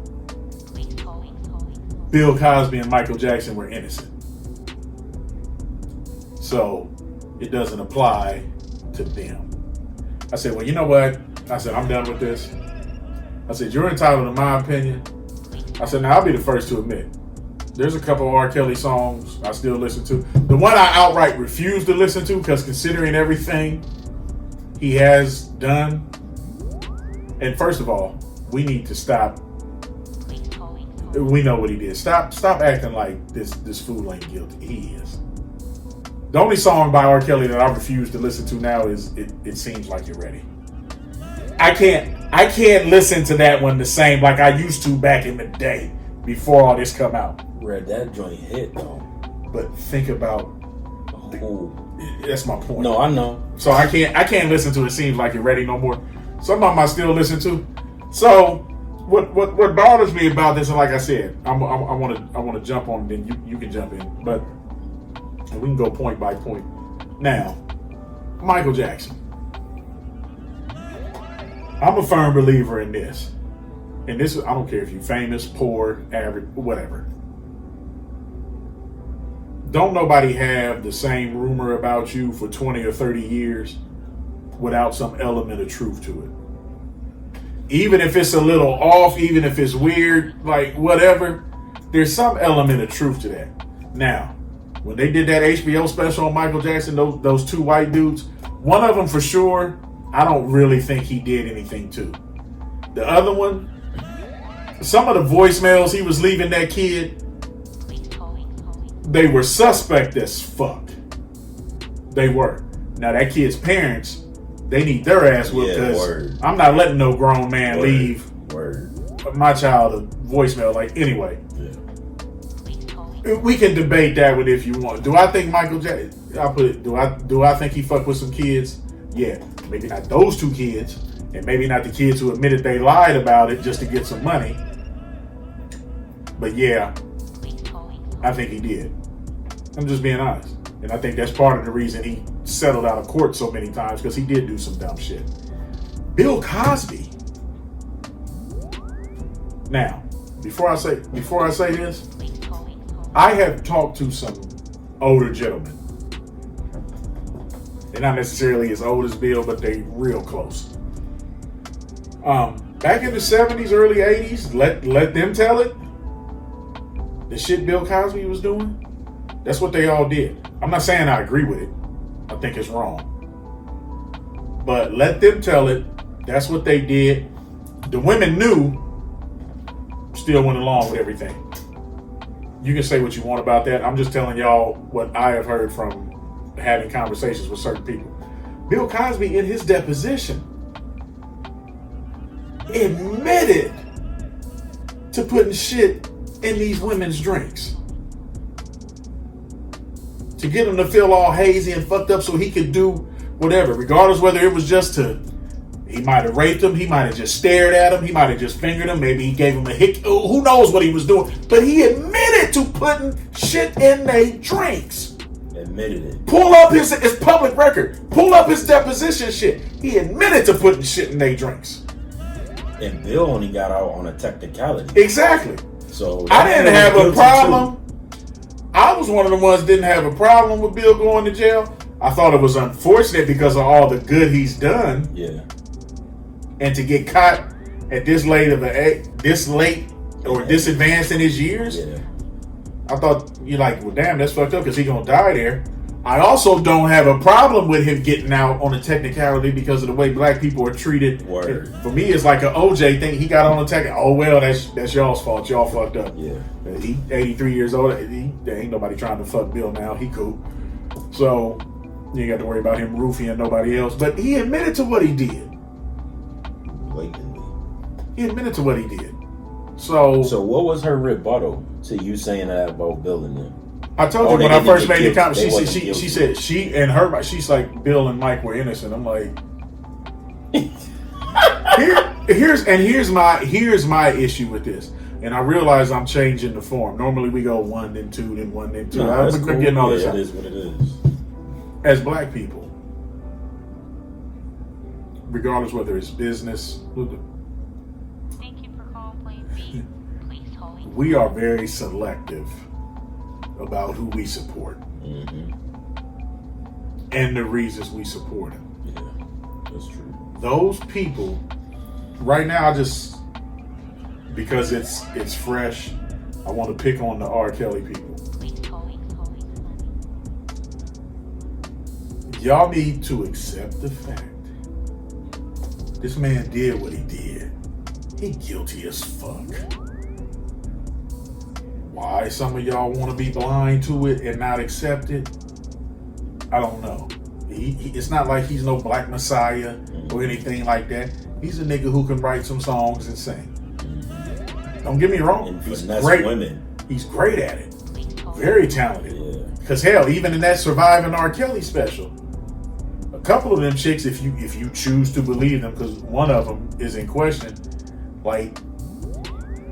Bill Cosby and Michael Jackson were innocent. So it doesn't apply to them. I said, well, you know what? I said, I'm done with this. I said, you're entitled to my opinion. I said, now I'll be the first to admit, there's a couple of R. Kelly songs I still listen to. The one I outright refuse to listen to, because considering everything he has done, and first of all, we need to stop. We know what he did. Stop acting like this fool ain't guilty. He is. The only song by R. Kelly that I refuse to listen to now is It Seems Like You're Ready. I can't listen to that one the same like I used to back in the day before all this come out. Red, that joint hit though. But think about that's my point. No, I know. So I can't listen to It Seems Like You're Ready no more. Some of them I still listen to. So what bothers me about this, and like I said, I want to jump on, then you can jump in, but we can go point by point. Now, Michael Jackson. I'm a firm believer in this. And this, I don't care if you're famous, poor, average, whatever. Don't nobody have the same rumor about you for 20 or 30 years without some element of truth to it. Even if it's a little off, even if it's weird, like whatever, there's some element of truth to that. Now, when they did that HBO special on Michael Jackson, those two white dudes, one of them for sure, I don't really think he did anything to. The other one, some of the voicemails he was leaving that kid, they were suspect as fuck. They were. Now that kid's parents, they need their ass whooped, because I'm not letting no grown man leave my child a voicemail. Like, anyway, we can debate that one if you want. Do I think Michael Jackson? I'll put it. Do I think he fucked with some kids? Yeah, maybe not those two kids, and maybe not the kids who admitted they lied about it just to get some money. But yeah, I think he did. I'm just being honest. And I think that's part of the reason he settled out of court so many times, because he did do some dumb shit. Bill Cosby. Now, before I say this, I have talked to some older gentlemen. They're not necessarily as old as Bill, but they real close. Back in the 70s, early 80s, let them tell it. The shit Bill Cosby was doing, that's what they all did. I'm not saying I agree with it. I think it's wrong. But let them tell it. That's what they did. The women knew, still went along with everything. You can say what you want about that. I'm just telling y'all what I have heard from having conversations with certain people. Bill Cosby, in his deposition, admitted to putting shit in these women's drinks to get them to feel all hazy and fucked up so he could do whatever, regardless whether it was just to He might have raped him. He might have just stared at him. He might have just fingered him. Maybe he gave him a hick. Who knows what he was doing? But he admitted to putting shit in their drinks. Admitted it. Pull up his public record. Pull up his deposition shit. He admitted to putting shit in their drinks. And Bill only got out on a technicality. Exactly. So I didn't have a problem. I was one of the ones that didn't have a problem with Bill going to jail. I thought it was unfortunate because of all the good he's done. Yeah. And to get caught at this late or this advanced in his years, yeah. I thought you're like, well, damn, that's fucked up because he's gonna die there. I also don't have a problem with him getting out on a technicality because of the way black people are treated. Word. For me, it's like an OJ thing. He got on a technicality. Oh well, that's y'all's fault. Y'all fucked up. Yeah. He 83 years old. There ain't nobody trying to fuck Bill now. He cool. So you ain't got to worry about him roofing nobody else. But he admitted to what he did. Blatantly. He admitted to what he did. So what was her rebuttal to you saying that about Bill and them? I told you when I first made the comment, she said she's like, Bill and Mike were innocent. I'm like, here's my issue with this. And I realize I'm changing the form. Normally we go 1 then 2 then 1 then 2. No, I'm cool. getting all this. It is what it is. As black people, regardless whether it's business, thank you for calling Plan B. Please hold. we are very selective about who we support and the reasons we support them. Yeah, that's true. Those people, right now, because it's fresh, I want to pick on the R. Kelly people. Please hold. Y'all need to accept the fact this man did what he did. He guilty as fuck. Why some of y'all want to be blind to it and not accept it, I don't know. It's not like he's no black messiah or anything like that. He's a nigga who can write some songs and sing. Don't get me wrong. And He's finesse great. women. He's great at it. Very talented. Yeah. Because hell, even in that Surviving R. Kelly special, a couple of them chicks, if you choose to believe them, because one of them is in question, like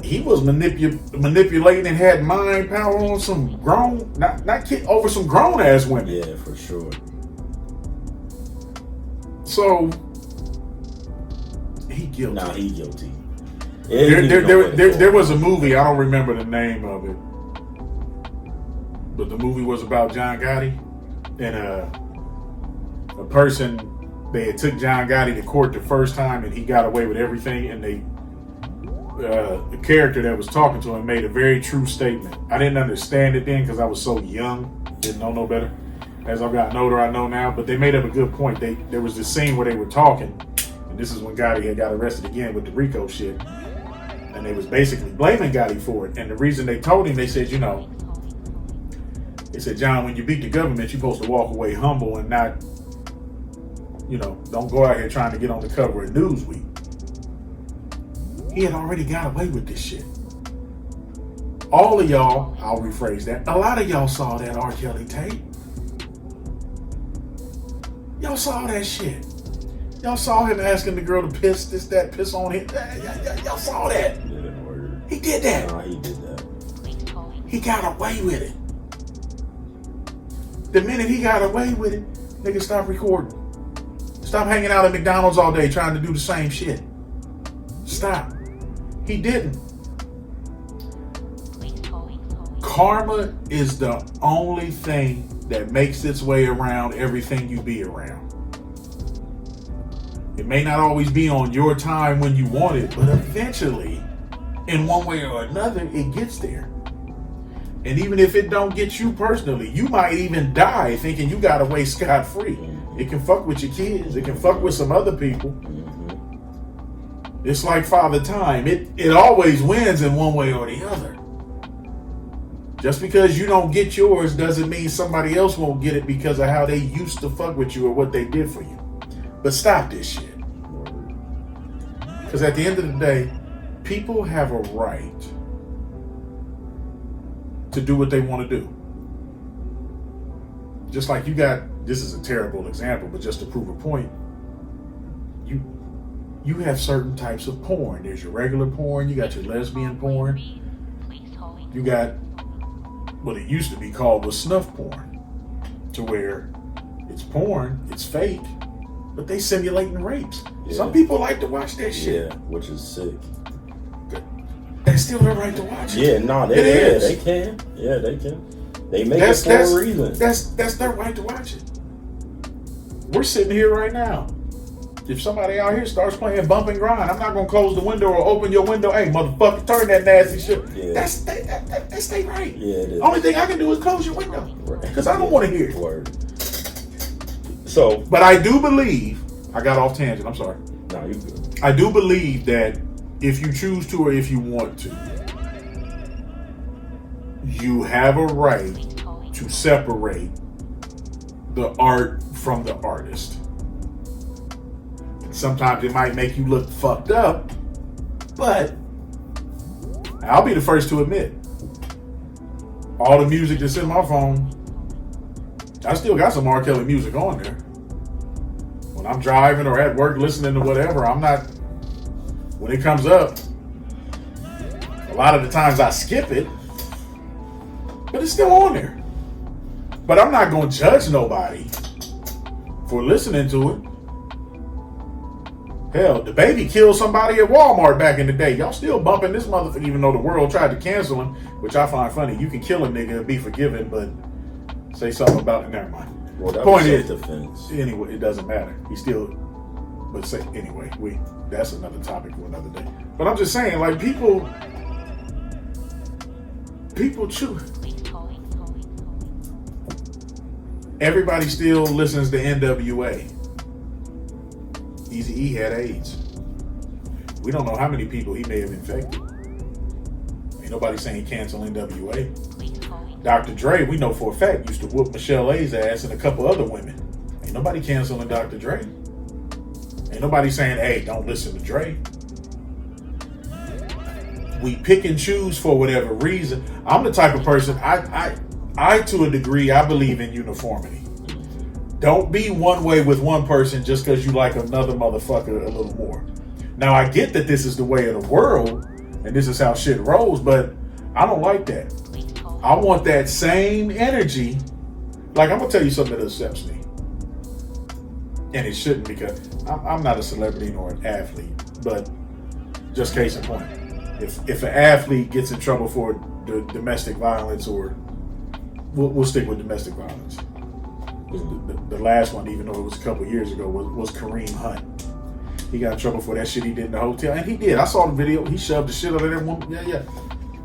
he was manipulating and had mind power on some grown, not kid, over some grown ass women. Yeah, for sure. So he guilty. Nah, he guilty. There was a movie, I don't remember the name of it, but the movie was about John Gotti, and a person, they had took John Gotti to court the first time and he got away with everything, and the character that was talking to him made a very true statement. I didn't understand it then because I was so young, didn't know no better. As I've gotten older, I know now, but they made up a good point. There was this scene where they were talking, and this is when Gotti had got arrested again with the RICO shit, and they was basically blaming Gotti for it. And the reason they told him, they said, they said, John, when you beat the government, you're supposed to walk away humble and not, don't go out here trying to get on the cover of Newsweek. He had already got away with this shit. All of y'all, I'll rephrase that, a lot of y'all saw that R. Kelly tape. Y'all saw that shit. Y'all saw him asking the girl to piss on him. Y'all saw that. He did that. Nah, he did that. He got away with it. The minute he got away with it, nigga, stop recording. Stop hanging out at McDonald's all day trying to do the same shit. Stop. He didn't. Karma is the only thing that makes its way around everything you be around. It may not always be on your time when you want it, but eventually, in one way or another, it gets there. And even if it don't get you personally, you might even die thinking you got away scot-free. It can fuck with your kids. It can fuck with some other people. It's like Father Time. It always wins in one way or the other. Just because you don't get yours doesn't mean somebody else won't get it because of how they used to fuck with you or what they did for you. But stop this shit. Because at the end of the day, people have a right to do what they want to do. Just like this is a terrible example, but just to prove a point, you have certain types of porn. There's your regular porn, you got your lesbian porn, you got what it used to be called was snuff porn, to where it's porn, it's fake, but they simulating rapes. Yeah. Some people like to watch that shit. Yeah, which is sick. They still have the right to watch it. Yeah, no, they can. Yeah, they can. They make it for a reason. That's their right to watch it. We're sitting here right now. If somebody out here starts playing bump and grind, I'm not gonna close the window or open your window. Hey, motherfucker, turn that nasty shit. Yeah. That's they right. Yeah, it is. Only thing I can do is close your window because I don't want to hear it. Word. So, but I do believe I got off tangent. I'm sorry. No, you good. I do believe that if you choose to or if you want to, you have a right to separate the art from the artist. Sometimes it might make you look fucked up, but I'll be the first to admit, all the music that's in my phone, I still got some R. Kelly music on there. When I'm driving or at work listening to whatever, I'm not, when it comes up, a lot of the times I skip it, but it's still on there. But I'm not going to judge nobody for listening to it. Hell, the baby killed somebody at Walmart back in the day. Y'all still bumping this motherfucker, even though the world tried to cancel him, which I find funny. You can kill a nigga and be forgiven, but say something about it. Never mind. Well, that point was is, anyway, it doesn't matter. He still, but say anyway. That's another topic for another day. But I'm just saying, like people choose. Everybody still listens to NWA. Eazy-E had AIDS. We don't know how many people he may have infected. Ain't nobody saying cancel NWA. Dr. Dre, we know for a fact, used to whoop Michelle A's ass and a couple other women. Ain't nobody canceling Dr. Dre. Ain't nobody saying, hey, don't listen to Dre. We pick and choose for whatever reason. I'm the type of person, I to a degree, I believe in uniformity. Don't be one way with one person just because you like another motherfucker a little more. Now, I get that this is the way of the world and this is how shit rolls, but I don't like that. I want that same energy. Like, I'm going to tell you something that upsets me. And it shouldn't, because I'm not a celebrity nor an athlete, but just case in point. If an athlete gets in trouble for the domestic violence, or we'll stick with domestic violence. The last one, even though it was a couple years ago, was Kareem Hunt. He got in trouble for that shit he did in the hotel, and he did. I saw the video. He shoved the shit out of that woman. Yeah.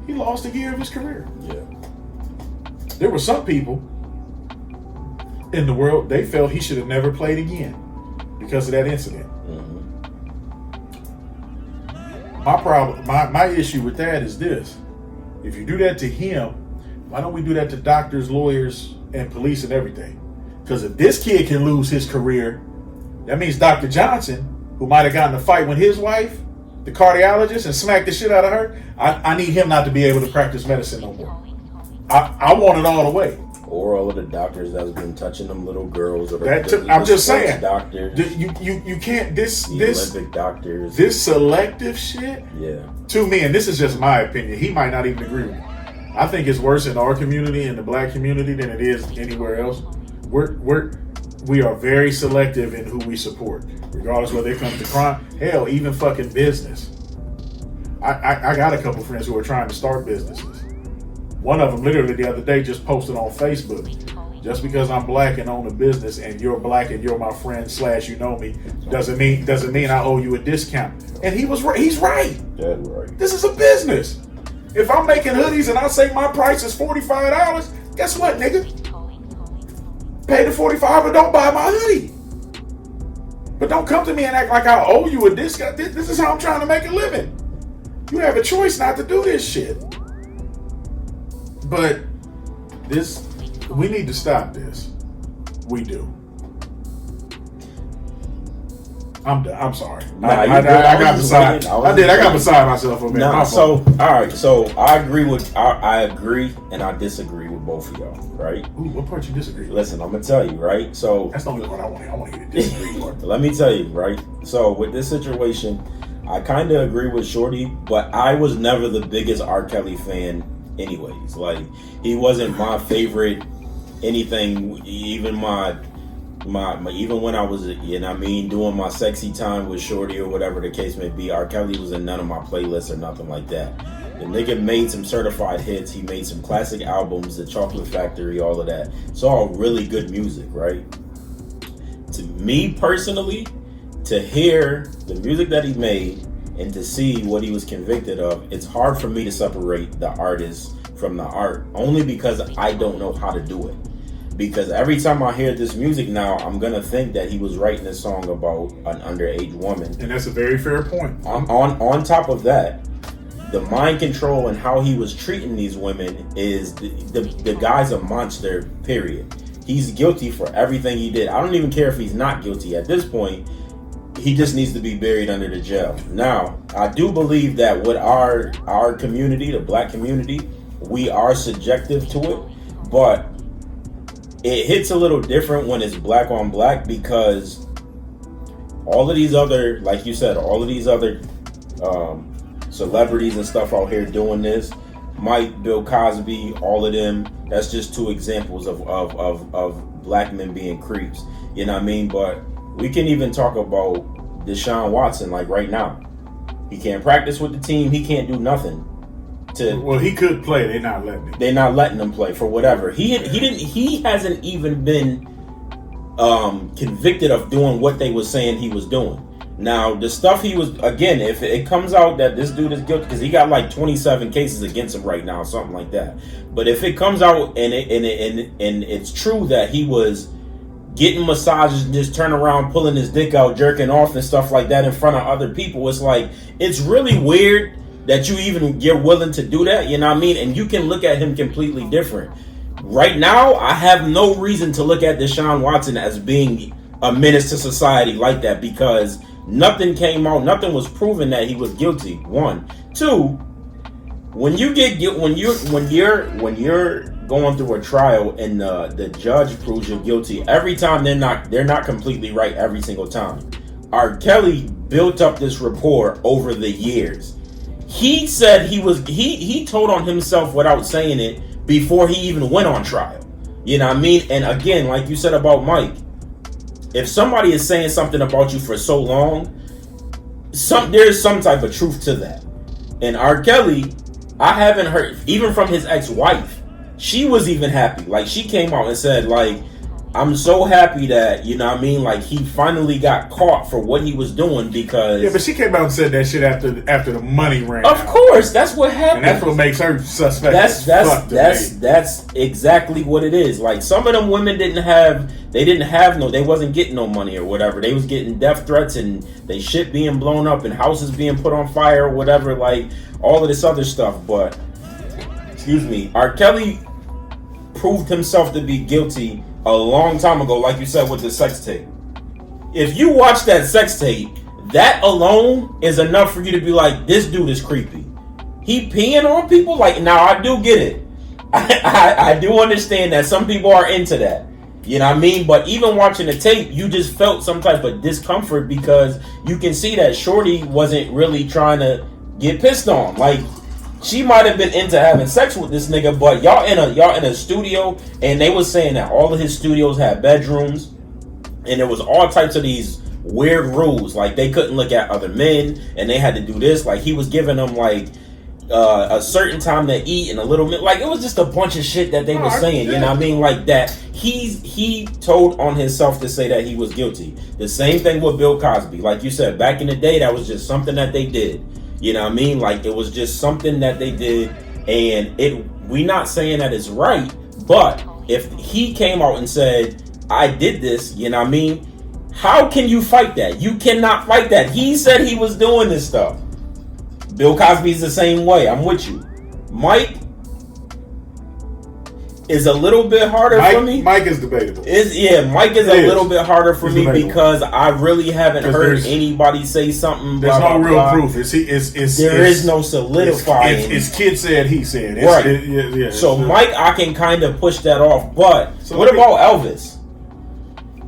He lost a year of his career. Yeah. There were some people in the world, they felt he should have never played again because of that incident. Mm-hmm. My problem, my issue with that is this: if you do that to him, why don't we do that to doctors, lawyers, and police and everything? Because if this kid can lose his career, that means Dr. Johnson, who might have gotten in a fight with his wife, the cardiologist, and smacked the shit out of her, I need him not to be able to practice medicine no more. I want it all the way. Or all of the doctors that's been touching them little girls. Or I'm just saying. Doctors. You can't, this Olympic doctors. This selective shit, yeah. To me, and this is just my opinion, he might not even agree with me. I think it's worse in our community, in the black community, than it is anywhere else. We are very selective in who we support, regardless whether it comes to crime, hell, even fucking business. I got a couple friends who are trying to start businesses. One of them literally the other day just posted on Facebook, just because I'm black and own a business and you're black and you're my friend / you know me, doesn't mean I owe you a discount. And he was right. He's right. That's right. This is a business. If I'm making hoodies and I say my price is $45, guess what, nigga? Pay the $45, but don't buy my hoodie. But don't come to me and act like I owe you a discount. This is how I'm trying to make a living. You have a choice not to do this shit. But we need to stop this. We do. I'm done. I'm sorry. Nah, I you good. got beside. I got beside myself on that. Nah, so all right. So I agree and I disagree with both of y'all. Right? Ooh, what part you disagree with? Listen, I'm gonna tell you. Right? So that's the only part I want to hear. The disagree part. Let me tell you. Right? So with this situation, I kind of agree with Shorty, but I was never the biggest R. Kelly fan, anyways. Like he wasn't my favorite. Anything, even my even when I was, doing my sexy time with Shorty or whatever the case may be, R. Kelly was in none of my playlists or nothing like that. The nigga made some certified hits. He made some classic albums, The Chocolate Factory, all of that. It's all really good music, right? To me personally, to hear the music that he made and to see what he was convicted of, it's hard for me to separate the artist from the art, only because I don't know how to do it. Because every time I hear this music now, I'm gonna think that he was writing a song about an underage woman. And that's a very fair point. On top of that, the mind control and how he was treating these women is the guy's a monster, period. He's guilty for everything he did. I don't even care if he's not guilty at this point. He just needs to be buried under the jail. Now, I do believe that with our community, the black community, we are subjective to it, but it hits a little different when it's black on black, because all of these other, like you said, all of these other celebrities and stuff out here doing this, Mike, Bill Cosby, all of them, that's just two examples of black men being creeps. You know what I mean? But we can even talk about Deshaun Watson, like right now. He can't practice with the team. He can't do nothing. Well, he could play. They're not letting him. They're not letting him play for whatever. He hasn't even been convicted of doing what they were saying he was doing. Now, the stuff he was, again, if it comes out that this dude is guilty, because he got like 27 cases against him right now, something like that. But if it comes out and it's true that he was getting massages and just turn around, pulling his dick out, jerking off and stuff like that in front of other people, it's like, it's really weird that you're willing to do that, you know what I mean? And you can look at him completely different. Right now, I have no reason to look at Deshaun Watson as being a menace to society like that, because nothing came out, nothing was proven that he was guilty. One. Two, when you're going through a trial and the judge proves you're guilty, every time they're not completely right every single time. R. Kelly built up this rapport over the years. He said he told on himself without saying it before he even went on trial. You know what I mean? And again, like you said about Mike, if somebody is saying something about you for so long, there's some type of truth to that. And R. Kelly, I haven't heard, even from his ex-wife, she was even happy. Like, she came out and said, like, I'm so happy that, you know what I mean, like, he finally got caught for what he was doing, because... Yeah, but she came out and said that shit after the money ran out. Of course, that's what happened. And that's what makes her suspect. That's exactly what it is. Like, some of them women they wasn't getting no money or whatever. They was getting death threats and they shit being blown up and houses being put on fire or whatever, like, all of this other stuff. But, excuse me, R. Kelly proved himself to be guilty a long time ago, like you said, with the sex tape. If you watch that sex tape, that alone is enough for you to be like, this dude is creepy. He peeing on people? Like, now I do get it. I do understand that some people are into that. You know what I mean? But even watching the tape, you just felt some type of discomfort, because you can see that Shorty wasn't really trying to get pissed on. Like, she might have been into having sex with this nigga, but y'all in a studio, and they was saying that all of his studios had bedrooms, and there was all types of these weird rules, like they couldn't look at other men, and they had to do this. Like, he was giving them like a certain time to eat and a little bit, like, it was just a bunch of shit that they were saying. You know what I mean? Like that. He told on himself to say that he was guilty. The same thing with Bill Cosby. Like you said, back in the day, that was just something that they did. You know what I mean? Like, it was just something that they did, and we not saying that it's right, but if he came out and said, I did this, you know what I mean? How can you fight that? You cannot fight that. He said he was doing this stuff. Bill Cosby's the same way. I'm with you. Mike, is a little bit harder for me. Mike is debatable. Mike is a little bit harder for me because I really haven't heard anybody say something. There's no real proof. There is no solidifying. It's kid said, he said. Right. So Mike, I can kind of push that off. But what about Elvis?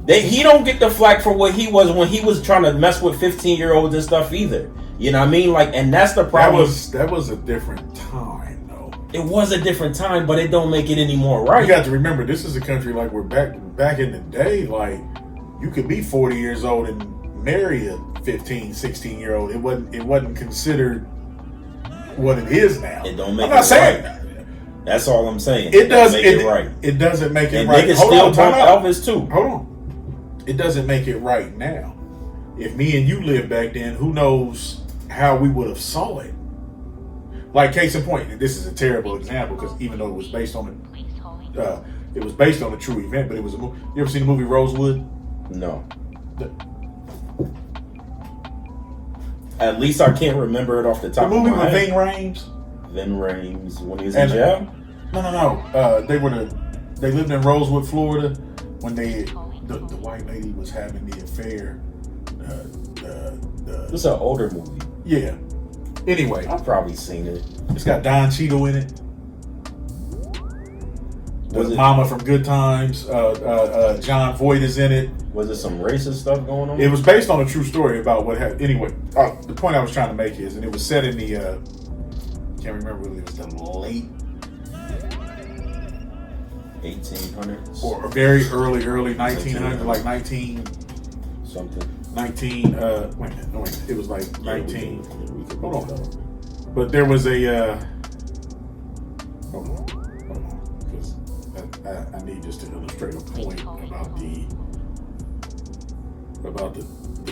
He don't get the flack for what he was when he was trying to mess with 15-year-olds and stuff either. You know what I mean? Like, and that's the problem. That was a different time, though. It was a different time, but it don't make it any more right. You got to remember, this is a country like we're back in the day. Like, you could be 40 years old and marry a 15, 16-year-old. It wasn't considered what it is now. It don't make I'm not saying right. That's all I'm saying. It doesn't make it right. It doesn't make it and right. Niggas still bump Elvis too. Hold on. It doesn't make it right now. If me and you lived back then, who knows how we would have saw it? Like, case in point, and this is a terrible example because even though it was based on a true event, but it was a movie. You ever seen the movie Rosewood? No. At least I can't remember it off the top of my head. The movie with Ving Rhames? Ving Rhames when he was in jail? No. They lived in Rosewood, Florida, when the white lady was having the affair. It's an older movie. Yeah. Anyway, I've probably seen it. It's got Don Cheadle in it. The mama from Good Times. John Voight is in it. Was there some racist stuff going on? It was based on a true story about what happened. Anyway, the point I was trying to make is, and it was set in the can't remember whether it was the late 1800s or very early 1900s, like 19 something. 19. Wait a minute. It was like 19. Hold on. But there was a. Hold on, because I need just to illustrate a point about the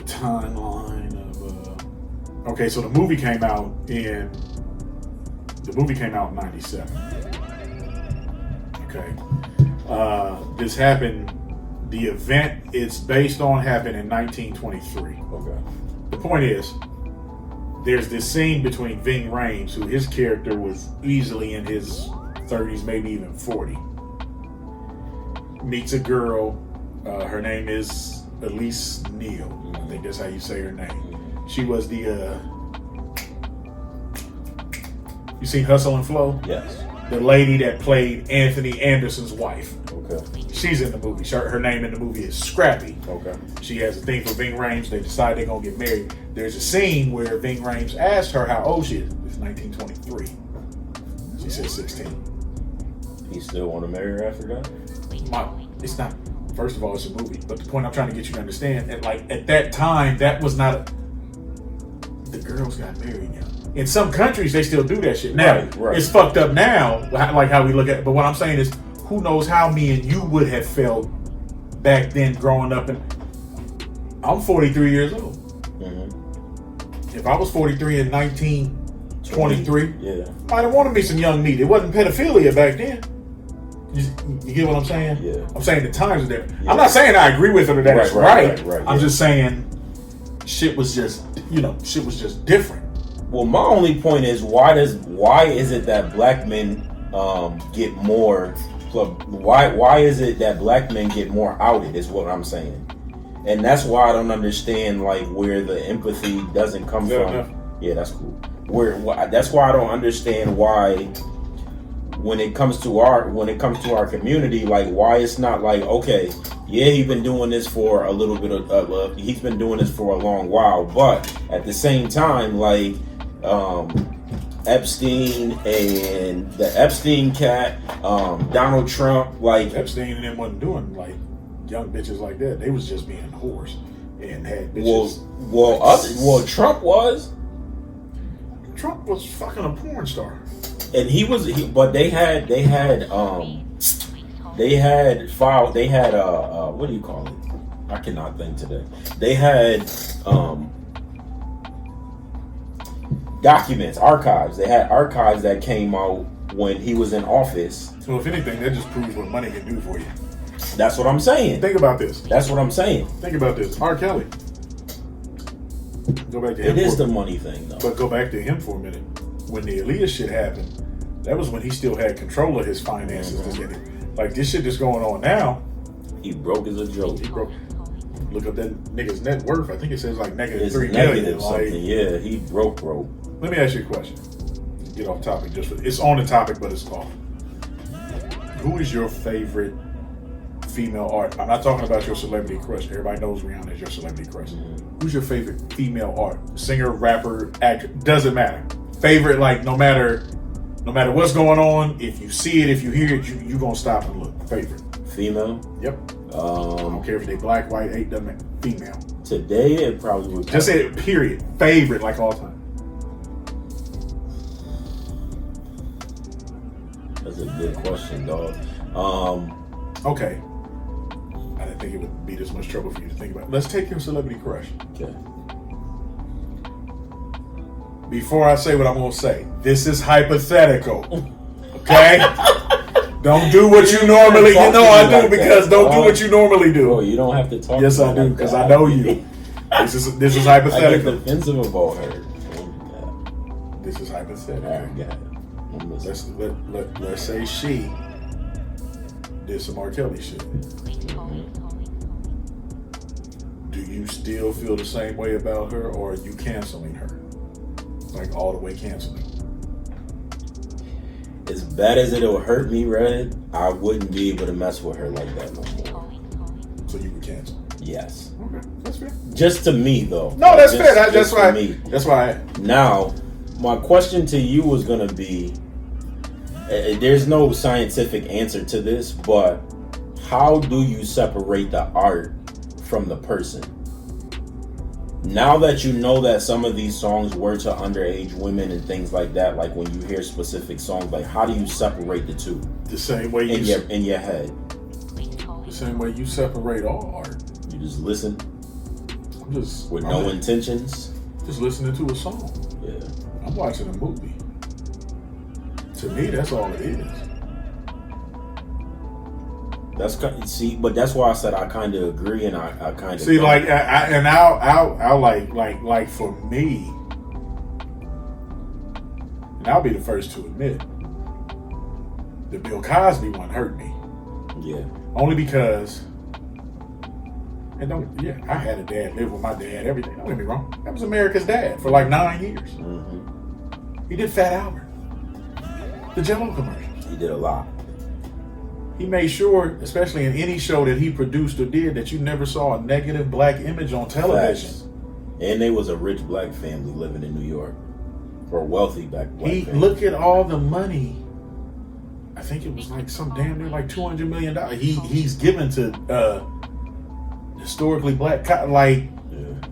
timeline of. Okay, so the movie came out in 97. Okay, this happened. The event it's based on happened in 1923. Okay. The point is, there's this scene between Ving Rhames, who his character was easily in his 30s, maybe even 40, meets a girl. Her name is Elise Neal. I think that's how you say her name. She was the. You seen Hustle and Flow? Yes. The lady that played Anthony Anderson's wife. Okay. She's in the movie. Her name in the movie is Scrappy. Okay. She has a thing for Ving Rhames. They decide they're going to get married. There's a scene where Ving Rhames asked her how old she is. It's 1923. She said 16. He still want to marry her after that? It's not. First of all, it's a movie. But the point I'm trying to get you to understand, and like at that time, that was not the girls got married young. In some countries, they still do that shit. Now, right. It's fucked up now, like how we look at it. But what I'm saying is, who knows how me and you would have felt back then growing up. And I'm 43 years old. Mm-hmm. If I was 43 in 1923, yeah, might have wanted me some young meat. It wasn't pedophilia back then. You get what I'm saying? Yeah. I'm saying the times are different. Yeah. I'm not saying I agree with it or that it's right. I'm yeah. just saying shit was just different. Well, my only point is why is it that black men get more? Why is it that black men get more outed? Is what I'm saying, and that's why I don't understand like where the empathy doesn't come from. Enough? Yeah, that's cool. That's why I don't understand why when it comes to our community, like why it's not like okay, yeah, he's been doing this for a little bit of he's been doing this for a long while, but at the same time, like. Epstein and the Epstein cat, Donald Trump, like Epstein and them wasn't doing like young bitches like that. They was just being whores and had bitches. Well, Trump was. Trump was fucking a porn star. And but they had what do you call it? I cannot think today. They had documents, archives. They had archives that came out when he was in office. So if anything, that just proves what money can do for you. That's what I'm saying. Think about this. That's what I'm saying. Think about this. R. Kelly. Go back to him. It is the money thing, though. But go back to him for a minute. When the Aaliyah shit happened, that was when he still had control of his finances. Mm-hmm. Like this shit that's going on now. He broke as a joke. He broke. Look up that nigga's net worth. I think it says like negative It's $3 negative million. something. Like, Yeah, he broke. let me ask you a question. Get off topic. It's on the topic, but it's off. Who is your favorite female art? I'm not talking about your celebrity crush. Everybody knows Rihanna is your celebrity crush. Who's your favorite female art? Singer, rapper, actor? Doesn't matter. Favorite, like no matter what's going on, if you see it, if you hear it, you gonna stop and look. Favorite. Female? Yep. I don't care if they black, white, eight, doesn't matter. Female. Today, it probably would. Just say it, period. Favorite, like all time. That's a good question, dog. Okay. I didn't think it would be this much trouble for you to think about. Let's take your celebrity crush. Okay. Before I say what I'm gonna say, this is hypothetical. Okay? Don't do what you normally. You know I do because don't do what you normally do. Bro, you don't have to talk. Yes, I do because I know you. This is hypothetical. I get defensive about her. This is hypothetical. All right, got it. Let's say she did some R. Kelly shit. Do you still feel the same way about her, or are you canceling her? Like all the way canceling? As bad as it'll hurt me, Red, I wouldn't be able to mess with her like that no more. So you would cancel? Yes. Okay, that's fair. Just to me, though. No, that's fair. That's just why. to me. That's why. Now, my question to you was going to be, there's no scientific answer to this, but how do you separate the art from the person? Now that you know that some of these songs were to underage women and things like that, like when you hear specific songs, like how do you separate the two? The same way in your head. The same way you separate all art. You just listen. With I'm no intentions. Just listening to a song. Yeah. I'm watching a movie. To me, that's all it is. But that's why I said I kind of agree, and I kind of see, don't. Like, I'll like for me, and I'll be the first to admit, the Bill Cosby one hurt me. Yeah. Only because, I had a dad, lived with my dad, everything. Don't get me wrong. That was America's Dad for like 9 years. Mm-hmm. He did Fat Albert, the Jello commercials. He did a lot. He made sure, especially in any show that he produced or did, that you never saw a negative black image on television. Facts. And they was a rich black family living in New York. Or a wealthy black family. Look at all the money. I think it was like some damn near like $200 million. He's given to historically black, like,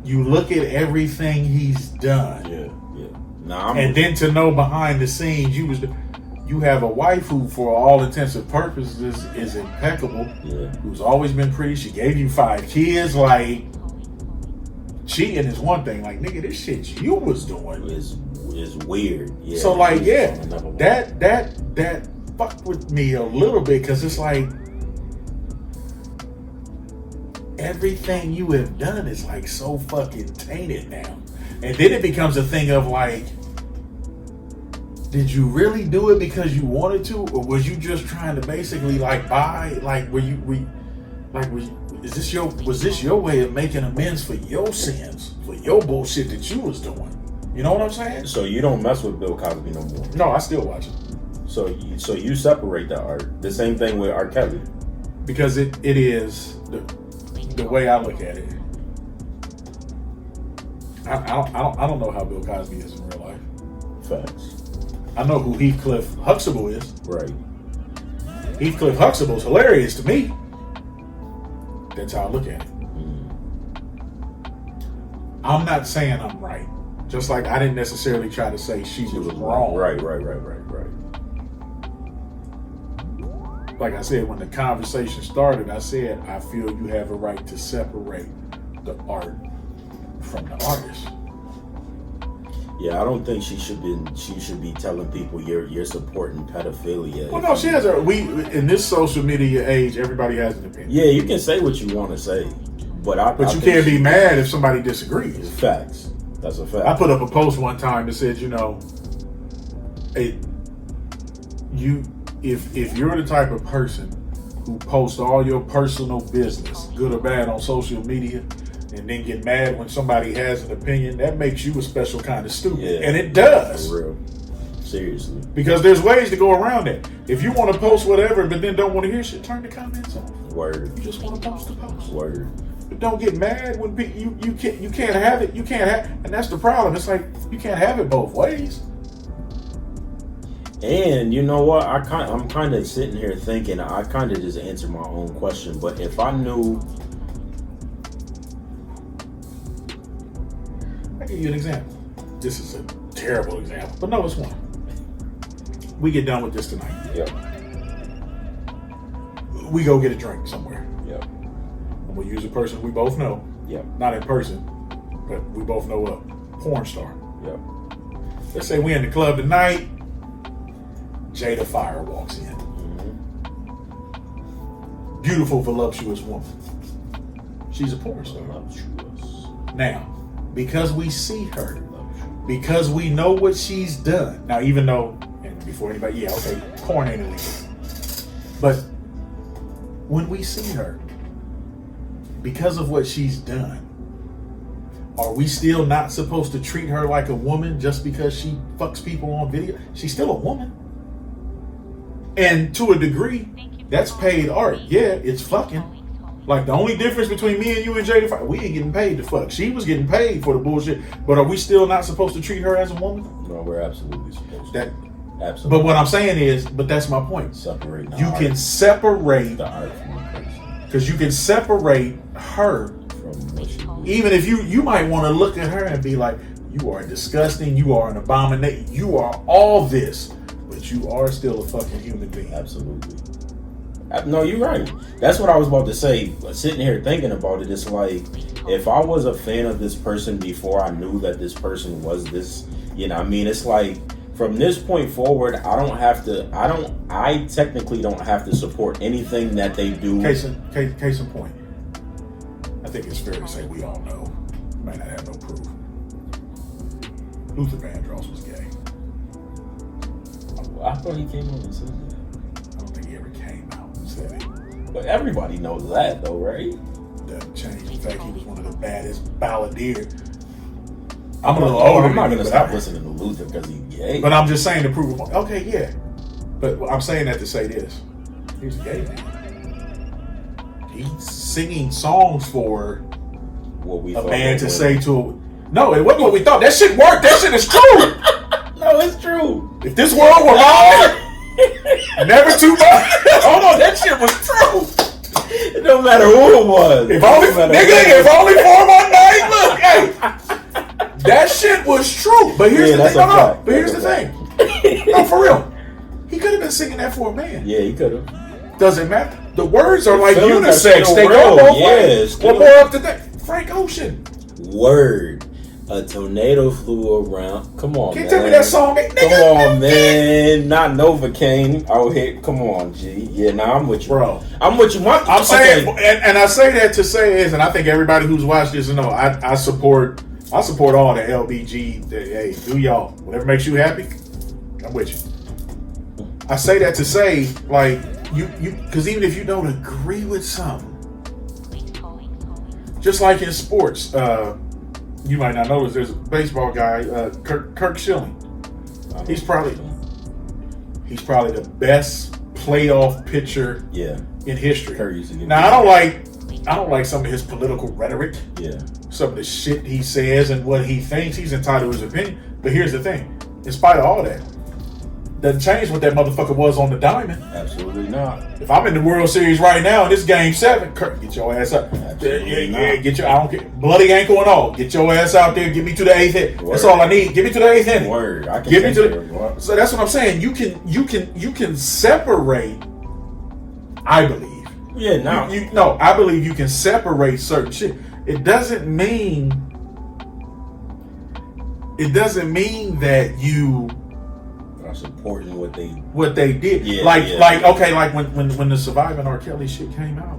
you look at everything he's done. Yeah. And then to know behind the scenes, you have a wife who, for all intents and purposes, is impeccable. Yeah. Who's always been pretty. She gave you 5 kids. Like, cheating is one thing. Like, nigga, this shit you was doing is weird. Yeah. So like, that fucked with me a little bit because it's like everything you have done is like so fucking tainted now, and then it becomes a thing of like, did you really do it because you wanted to, or was you just trying to basically like buy? Like, was this your way of making amends for your sins, for your bullshit that you was doing? You know what I'm saying? So you don't mess with Bill Cosby no more? No, I still watch it. So you separate the art. The same thing with R. Kelly. Because it is the way I look at it. I don't know how Bill Cosby is in real life. Facts. I know who Heathcliff Huxtable is. Right. Heathcliff Huxtable's hilarious to me. That's how I look at it. I'm not saying I'm right. Just like I didn't necessarily try to say she was wrong. Right. Like I said, when the conversation started, I said, I feel you have a right to separate the art from the artist. Yeah, I don't think she should be telling people you're supporting pedophilia. Well, no, she has in this social media age, everybody has an opinion. Yeah, you can say what you want to say, but you can't be mad if somebody disagrees. Facts. That's a fact. I put up a post one time that said, if you're the type of person who post all your personal business, good or bad, on social media, and then get mad when somebody has an opinion, that makes you a special kind of stupid. Yeah. And it does. For real. Seriously. Because there's ways to go around it. If you want to post whatever, but then don't want to hear shit, turn the comments off. Word. You just want to post the post. Word. But don't get mad when you can't have it. You can't have, and that's the problem. It's like you can't have it both ways. And you know what? I'm kind of sitting here thinking. I kind of just answered my own question. But if I knew, I'll give you an example. This is a terrible example, but no, it's one. We get done with this tonight. Yep. We go get a drink somewhere. Yep. And we use a person we both know. Yep. Not in person, but we both know a porn star. Yep. Let's say we in the club tonight. Jada Fire walks in. Mm-hmm. Beautiful, voluptuous woman. She's a porn star. Voluptuous. Now, because we see her, because we know what she's done. Now, even though, and before anybody, yeah, okay, porn ain't illegal. But when we see her, because of what she's done, are we still not supposed to treat her like a woman just because she fucks people on video? She's still a woman. And to a degree, that's paid art. Yeah, it's fucking. Like, the only difference between me and you and Jada, we ain't getting paid to fuck. She was getting paid for the bullshit. But are we still not supposed to treat her as a woman? No, we're absolutely supposed to. Absolutely. But what I'm saying is, but that's my point. Separate. You can separate the art from the person. Because you can separate her From what she did. even if you might want to look at her and be like, you are disgusting, you are an abomination, you are all this, but you are still a fucking human being. Absolutely. No, you're right. That's what I was about to say. Sitting here thinking about it, it's like, if I was a fan of this person before I knew that this person was this, you know what I mean? It's like, from this point forward, I technically don't have to support anything that they do. Case in point, I think it's fair to say we all know, might not have no proof, Luther Vandross was gay. I thought he came on and said that. I don't think he ever came out and said it. But everybody knows that, though, right? Doesn't change the fact he was one of the baddest balladeers. I'm a little older. I'm not than gonna you, stop but listening to Luther because he's gay. But I'm just saying to prove a point. Okay, yeah. But I'm saying that to say this. He was a gay man. He's singing songs for what we a thought man to was- say to. No, it wasn't what we thought. That shit worked. That shit is true. No, it's true. If this world were wrong, never too much. Hold on, that shit was true. It don't matter who it was. If only, nigga, if only for one night. Look, hey. That shit was true. But here's the thing. No. But here's the thing. No, for real. He could have been singing that for a man. Yeah, he could have. Doesn't matter. The words are like feelings are unisex. still They go real. both Yeah, ways. still- What more up to date? Frank Ocean. Word. A tornado flew around. Come on, Can't man. tell me that song ain't. Come on, man. Not Novocaine out here. Come on, G. Yeah, nah, I'm with you. Bro. I'm with you. I'm saying, and I say that to say is, and I think everybody who's watched this know, I support all the LBG. Hey, do y'all whatever makes you happy. I'm with you. I say that to say, like, you, because even if you don't agree with something, just like in sports, you might not notice there's a baseball guy, Kirk Schilling. He's probably the best playoff pitcher in history. Now I don't like some of his political rhetoric. Yeah. Some of the shit he says and what he thinks. He's entitled to his opinion. But here's the thing. In spite of all that, doesn't change what that motherfucker was on the diamond. Absolutely not. If I'm in the World Series right now and it's Game 7, Kirk, get your ass up. Yeah, get your, I don't care, bloody ankle and all. Get your ass out there. Get me to the 8th inning. That's all I need. Get me to the 8th inning. Word. I can Get me to the. So that's what I'm saying. You can separate. I believe. Yeah. Now. No, I believe you can separate certain shit. It doesn't mean that you are supporting what they did. Yeah, like when the Surviving R. Kelly shit came out.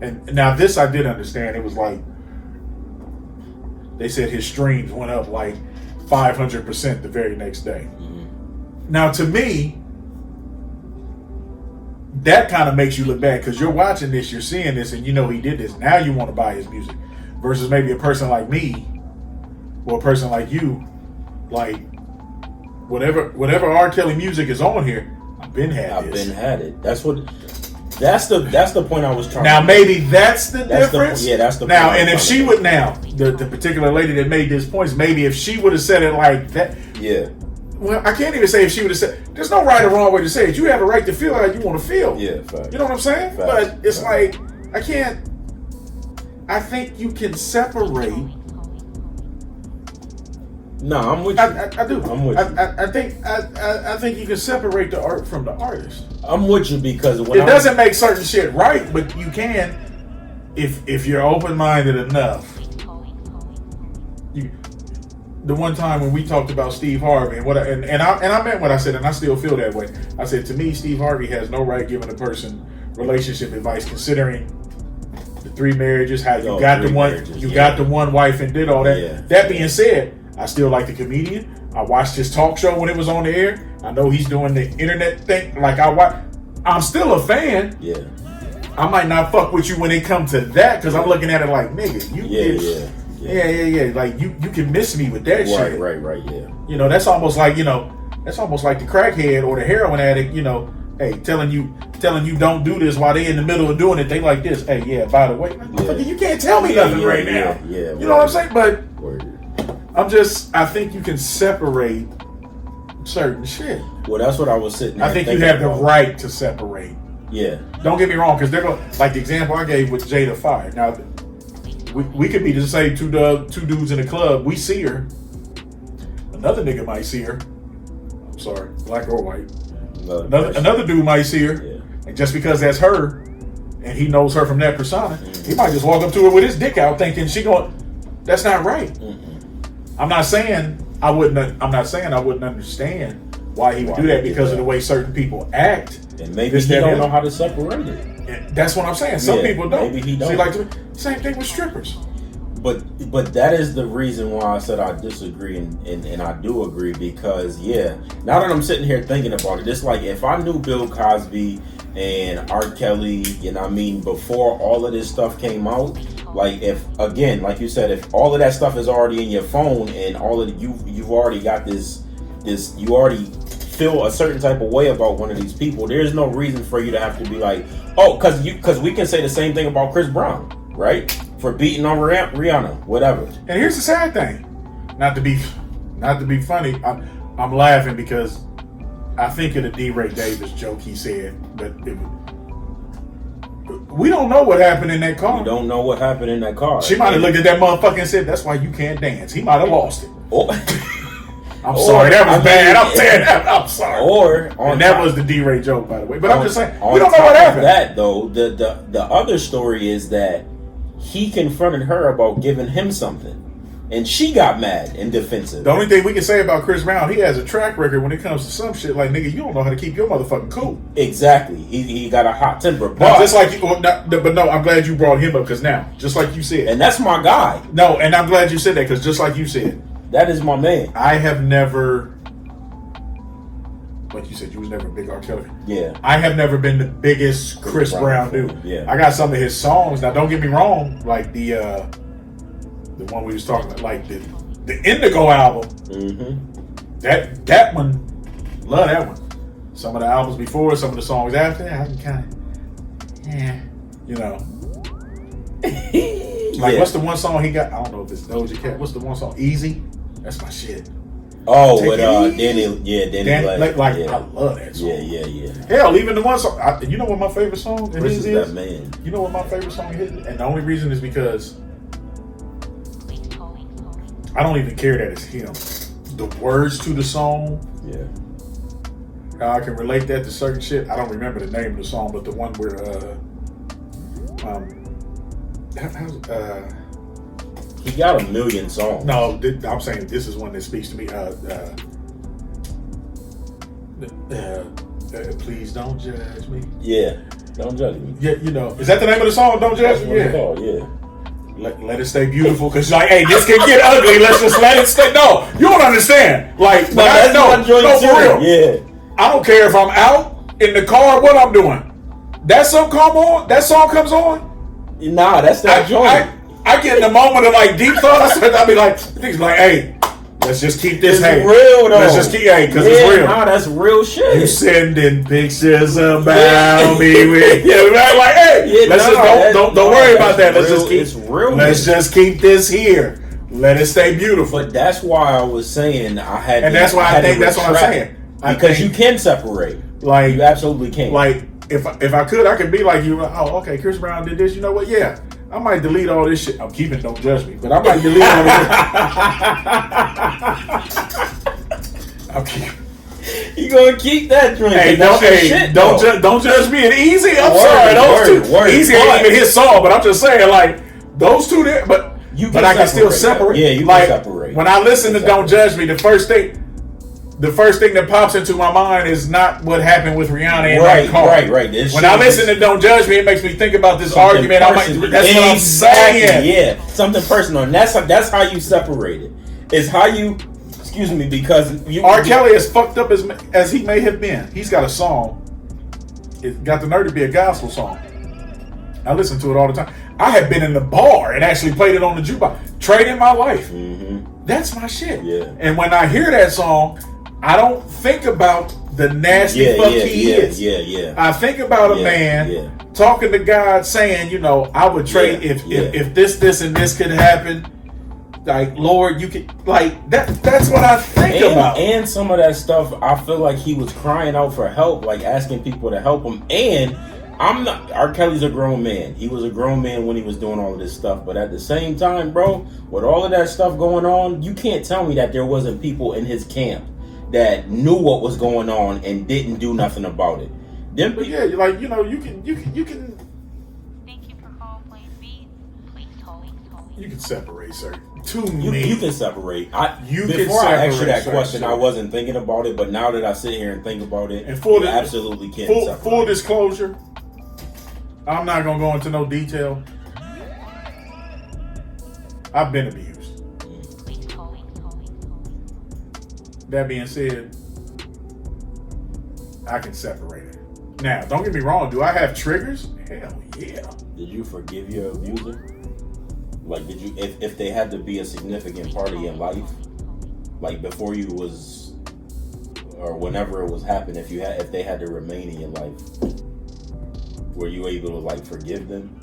And now this I did understand. It was like they said his streams went up like 500% the very next day. Mm-hmm. Now to me, that kind of makes you look bad because you're watching this, you're seeing this, and you know he did this. Now you want to buy his music, versus maybe a person like me or a person like you, like whatever R. Kelly music is on here. I've been had it. That's the point I was trying. Now maybe that's the difference. That's the now. point And if she would the particular lady that made these points, maybe if she would have said it like that. Yeah. Well, I can't even say if she would have said. There's no right or wrong way to say it. You have a right to feel how you want to feel. Yeah. Fact. You know what I'm saying? Fact. But it's like I can't. I think you can separate. No, I'm with you. I do. I'm with you. I think you can separate the art from the artist. I'm with you because it doesn't make certain shit right, but you can if you're open-minded enough. The one time when we talked about Steve Harvey and I meant what I said, and I still feel that way. I said, to me, Steve Harvey has no right giving a person relationship advice, considering the 3 marriages, how you got the one wife and did all that. Yeah. That being said, I still like the comedian. I watched his talk show when it was on the air. I know he's doing the internet thing. Like I'm still a fan. Yeah. I might not fuck with you when it comes to that because I'm looking at it like, nigga, yeah. Like you can miss me with that shit. Right. Yeah. You know, that's almost like the crackhead or the heroin addict. You know, hey, telling you don't do this while they in the middle of doing it. They like this. Hey, yeah. By the way, you can't tell me nothing right now. Yeah. You know what I'm saying? But Word. I think you can separate certain shit. Well, that's what I was sitting there I think you have the right to separate. Yeah. Don't get me wrong, because they're going like the example I gave with Jada Fire. Now, we could be the same two dudes in the club. We see her. Another nigga might see her. I'm sorry, black or white. Another dude might see her. Yeah. And just because that's her, and he knows her from that persona, he might just walk up to her with his dick out thinking she going, that's not right. Mm-mm. I'm not saying I wouldn't understand why he would do that because of the way certain people act. And maybe he don't know how to separate it. And that's what I'm saying. Some people don't. Maybe he don't. See, same thing with strippers. But that is the reason why I said I disagree and I do agree because now that I'm sitting here thinking about it, it's like if I knew Bill Cosby and R. Kelly, before all of this stuff came out, like if, again, like you said, if all of that stuff is already in your phone and all of you've already got this, you already feel a certain type of way about one of these people, there's no reason for you to have to be like, oh, because we can say the same thing about Chris Brown, right? For beating on Rihanna, whatever. And here's the sad thing, not to be funny, I'm laughing because I think of the D. Ray Davis joke he said, but we don't know what happened in that car. We don't know what happened in that car. She might have looked at that motherfucker and said, that's why you can't dance. He might have lost it. Oh. I'm sorry, that was bad. I'm saying that. I'm sorry. And that was the D. Ray joke, by the way. But I'm just saying, we don't know what happened. That though, the other story is that he confronted her about giving him something, and she got mad and defensive. The only thing we can say about Chris Brown, he has a track record when it comes to some shit. Like, nigga, you don't know how to keep your motherfucking cool. Exactly. He got a hot temper. But just like I'm glad you brought him up because now, just like you said, and that's my guy. No, and I'm glad you said that because just like you said, that is my man. I have never, like you said, you was never a big R. Kelly. Yeah. I have never been the biggest Chris Brown dude. Yeah. I got some of his songs. Now, don't get me wrong. Like the one we was talking about, like the Indigo album. Mm-hmm. That one, love that one. Some of the albums before, some of the songs after, I can kind of, like what's the one song he got? I don't know if it's Doja Cat. What's the one song? Easy. That's my shit. Oh, with Danny Blake. I love that song. Yeah. Hell, even the one song. You know what my favorite song of his is? That man. You know what my favorite song of his is? And the only reason is because I don't even care that it's him. The words to the song. Yeah. How I can relate that to certain shit. I don't remember the name of the song, but the one where he got a million songs. No, I'm saying this is one that speaks to me. Please don't judge me. Yeah, don't judge me. Yeah, is that the name of the song? Don't judge me. Yeah. Let it stay beautiful, cause like, hey, this can get ugly. Let's just let it stay. No, you don't understand. Like, no, for real. Yeah. I don't care if I'm out in the car. What I'm doing. That song come on. That song comes on. Nah, that's that joint. I get in the moment of like deep thought. I'll be like, things like, hey, let's just keep this. It's hey, real though. Let's just keep, hey, because it's real. Nah, that's real shit. You sending pictures about me with, like, hey, let's just don't worry about that. Let's just keep. It's real. Let's just keep this here. Let it stay beautiful. But that's why I was saying I had. And that's why I think that's what I'm saying. Because you can separate. Like you absolutely can. Like if I could, I could be like you. Oh, okay, Chris Brown did this. You know what? Yeah, I might delete all this shit. I'm keeping. Don't judge me, but I might delete all this. I'm keeping. You gonna keep that drink? Hey, don't judge me. And Easy, I'm sorry, those two. Easy ain't even his song, but I'm just saying, like those two there. But I can still separate. Yeah, you can separate. When I listen to "Don't Judge Me," the first thing that pops into my mind is not what happened with Rihanna and right. When I listen to "Don't Judge Me," it makes me think about this argument. That's what I'm saying. Yeah, something personal, and that's how you separate it. It's how you. Excuse me, because R. Kelly, as fucked up as he may have been, he's got a song. It got the nerve to be a gospel song. I listen to it all the time. I have been in the bar and actually played it on the jukebox. Trading My Life. Mm-hmm. That's my shit. Yeah. And when I hear that song, I don't think about the nasty fuck he is. Yeah. I think about a man talking to God saying, I would trade if this, and this could happen. Like, Lord, you could, like, that's what I think about. And some of that stuff, I feel like he was crying out for help, like asking people to help him. And R. Kelly's a grown man. He was a grown man when he was doing all of this stuff. But at the same time, bro, with all of that stuff going on, you can't tell me that there wasn't people in his camp that knew what was going on and didn't do nothing about it. But yeah, like, you can. Thank you for calling Plan B. Please hold. You can separate, sir. You can separate. Before I asked you that question, I wasn't thinking about it, but now that I sit here and think about it, and you absolutely can separate. Full disclosure, I'm not going to go into no detail. I've been abused. Please hold. That being said, I can separate it. Now, don't get me wrong. Do I have triggers? Hell yeah. Did you forgive your abuser? Like, did you, if they had to be a significant part of your life, like before you was, or whenever it was happening, if they had to remain in your life, were you able to like forgive them?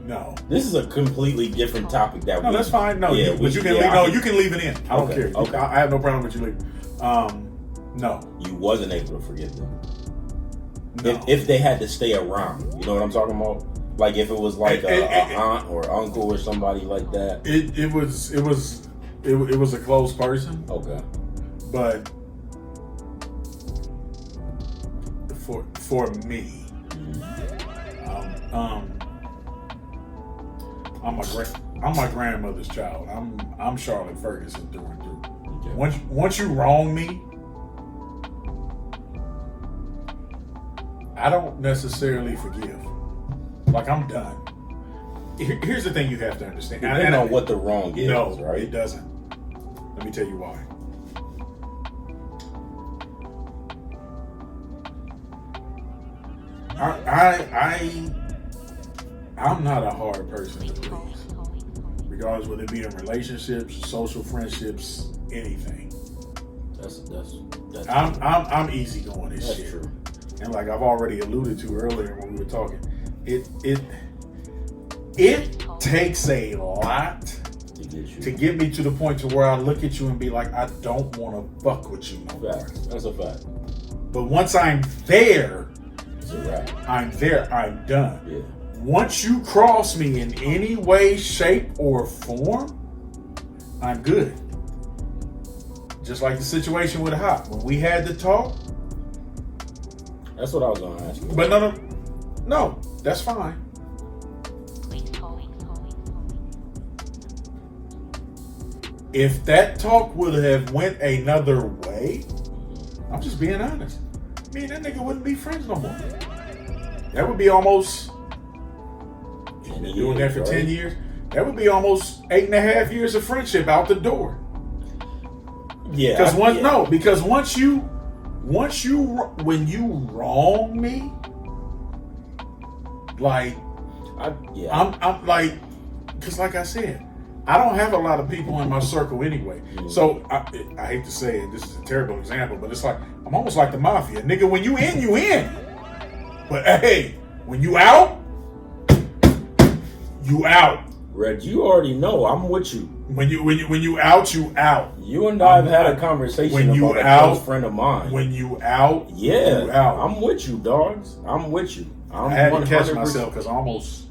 No. This is a completely different topic. That's fine. No, but you can leave. No, you can leave it in. I don't care. Okay. I have no problem with you leaving. No. You wasn't able to forgive them. No. If they had to stay around, you know what I'm talking about? Like if it was like a aunt or uncle or somebody like that. It was a close person. Okay. But for me, I'm my grandmother's child. I'm Charlotte Ferguson through and through. Okay. Once you wrong me, I don't necessarily forgive. Like, I'm done. Here's the thing you have to understand. Depending on what the wrong is, no, right? It doesn't. Let me tell you why. I'm not a hard person to please. Regardless whether it be in relationships, social friendships, anything. That's I'm easygoing as shit. That's true. And like I've already alluded to earlier when we were talking, it takes a lot to get me to the point to where I look at you and be like, I don't want to fuck with you no more. That's a fact. But once I'm there, it's a wrap. I'm there. I'm done. Yeah. Once you cross me in any way, shape, or form, I'm good. Just like the situation with Hop. When we had the talk. That's what I was going to ask you. But no, that's fine. If that talk would have went another way, I'm just being honest. Me and that nigga wouldn't be friends no more. That would be almost. You've been doing that for 10 years. That would be almost 8.5 years of friendship out the door. Yeah. Because once you when you wrong me, like, I'm like, because like I said, I don't have a lot of people in my circle anyway. So I hate to say it, this is a terrible example, but it's like I'm almost like the mafia, nigga. When you in, you in. But hey, when you out, you out. Red, you already know I'm with you. When you out, you out. You and I have had a conversation about a close friend of mine. When you out, yeah, you out. I'm with you, dogs. I'm with you. I had to catch myself because I almost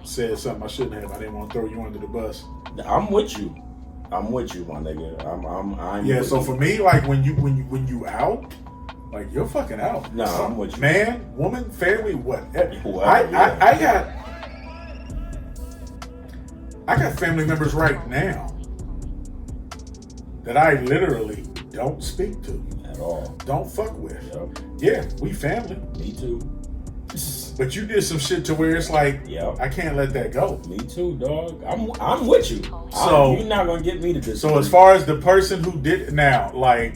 said something I shouldn't have. I didn't want to throw you under the bus. I'm with you. I'm with you, my nigga. I'm yeah. with So you. for me, like when you out, like you're fucking out. No, I'm with you. Man, woman, family, whatever. I got family members right now that I literally don't speak to at all. Don't fuck with. Yep. Yeah, we family. Me too. But you did some shit to where it's like, I can't let that go. Me too, dog. I'm with you. So you're not gonna get me to this. So as far as the person who did now, like,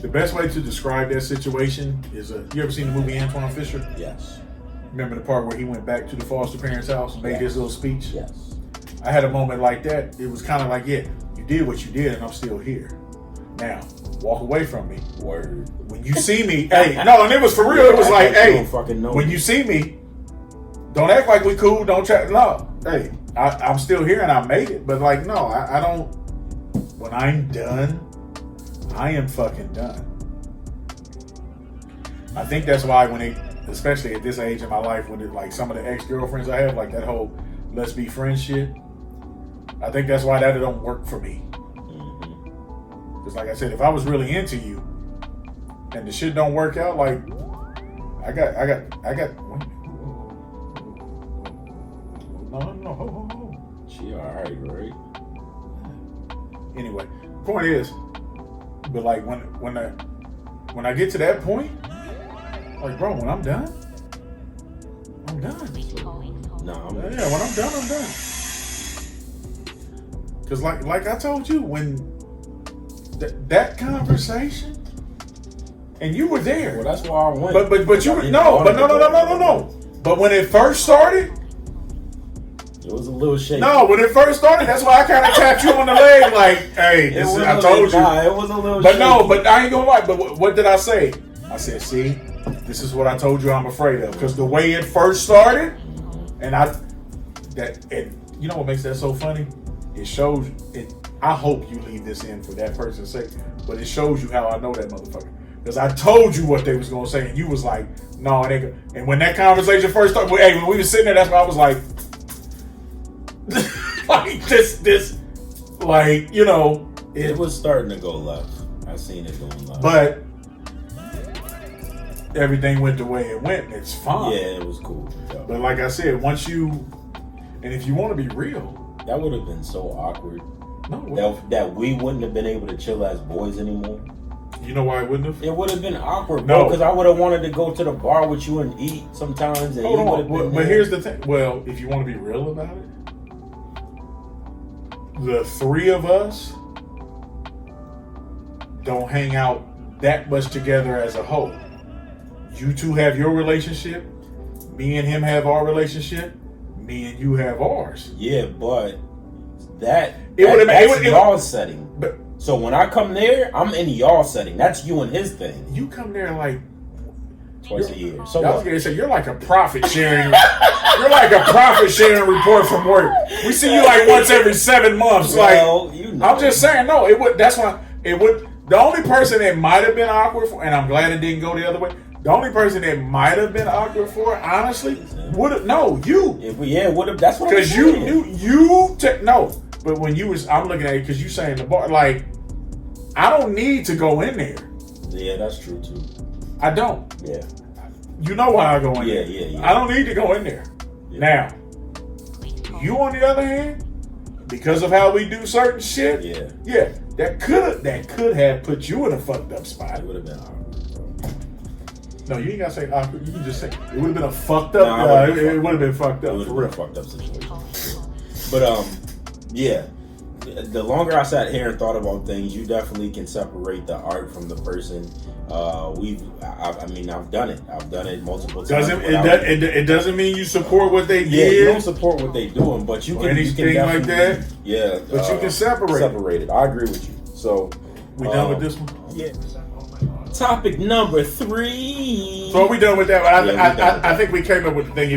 the best way to describe that situation is you ever seen the movie Antoine Fisher? Yes. Remember the part where he went back to the foster parents' house and made his little speech? Yes. I had a moment like that. It was kind of like, yeah, you did what you did and I'm still here. Now, walk away from me. Word. When you see me, hey, no, and it was for real. It was like, hey, when you see me, don't act like we cool. Don't try. No, hey, I'm still here and I made it. But like, no, I don't. When I'm done, I am fucking done. I think that's why when they, especially at this age in my life, when it, like some of the ex-girlfriends I have, like that whole let's be friends shit, I think that's why that don't work for me. Because like I said, if I was really into you and the shit don't work out, like I got no. She alright, right? Anyway, point is, but like when I get to that point, like bro, when I'm done, I'm done. Yeah, when I'm done, I'm done. Because like I told you, when that conversation, and you were there. Well, that's why I went. But you were no. But when it first started, it was a little shaky. No, when it first started, that's why I kind of tapped you on the leg, like, "Hey, this is, I told you." Nah, it was a little. But shaky. no, but I ain't gonna lie. But what did I say? I said, "See, this is what I told you. I'm afraid of." Because the way it first started, and you know what makes that so funny? It shows it. I hope you leave this in for that person's sake, but it shows you how I know that motherfucker. Because I told you what they was gonna say, and you was like, "No, it ain't." And when that conversation first started, when we was sitting there, that's why I was like, like this, like, you know, it was starting to go left. I seen it going left, but everything went the way it went. And it's fine. Yeah, it was cool. Yeah. But like I said, once you, and if you want to be real, that would have been so awkward. No, that we wouldn't have been able to chill as boys anymore. You know why it wouldn't have? It would have been awkward, bro. Because I would have wanted to go to the bar with you and eat sometimes. And hold on, but here's the thing. Well, if you want to be real about it, the three of us don't hang out that much together as a whole. You two have your relationship. Me and him have our relationship. Me and you have ours. Yeah, but that's y'all setting. But so when I come there, I'm in y'all setting. That's you and his thing. You come there like twice a year. So I was gonna say you're like a profit sharing. You're like a profit sharing report from work. We see you like once every 7 months. Well, like you know. I'm just saying, no, it would. That's why it would. The only person that might have been awkward for, and I'm glad it didn't go the other way. The only person that might have been awkward for, honestly, would have you. Would have. That's what. Because you no. But when you was, I'm looking at it because you saying the bar, like, I don't need to go in there. Yeah, that's true too. I don't. Yeah. You know why I go in there. Yeah. I don't need to go in there. Yeah. Now, you on the other hand, because of how we do certain shit, yeah, that could have put you in a fucked up spot. It would have been awkward, bro. No, you ain't gotta say awkward. You can just say it would have been a fucked up. It would have been fucked up. It would have been a fucked up situation. But yeah, the longer I sat here and thought about things, you definitely can separate the art from the person. I've done it. I've done it multiple times. It doesn't mean you support what they did. Yeah, you don't support what they're doing, but you can anything like that. Yeah, but you can separate it. I agree with you. So we done with this one. Yeah. Topic number 3. So are we done with that? I think we came up with the thing.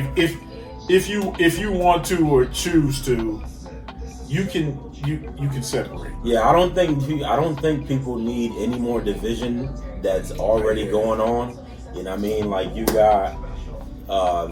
If you want to or choose to, you can separate. Yeah, I don't think people need any more division that's already going on. You know what I mean? Like, you got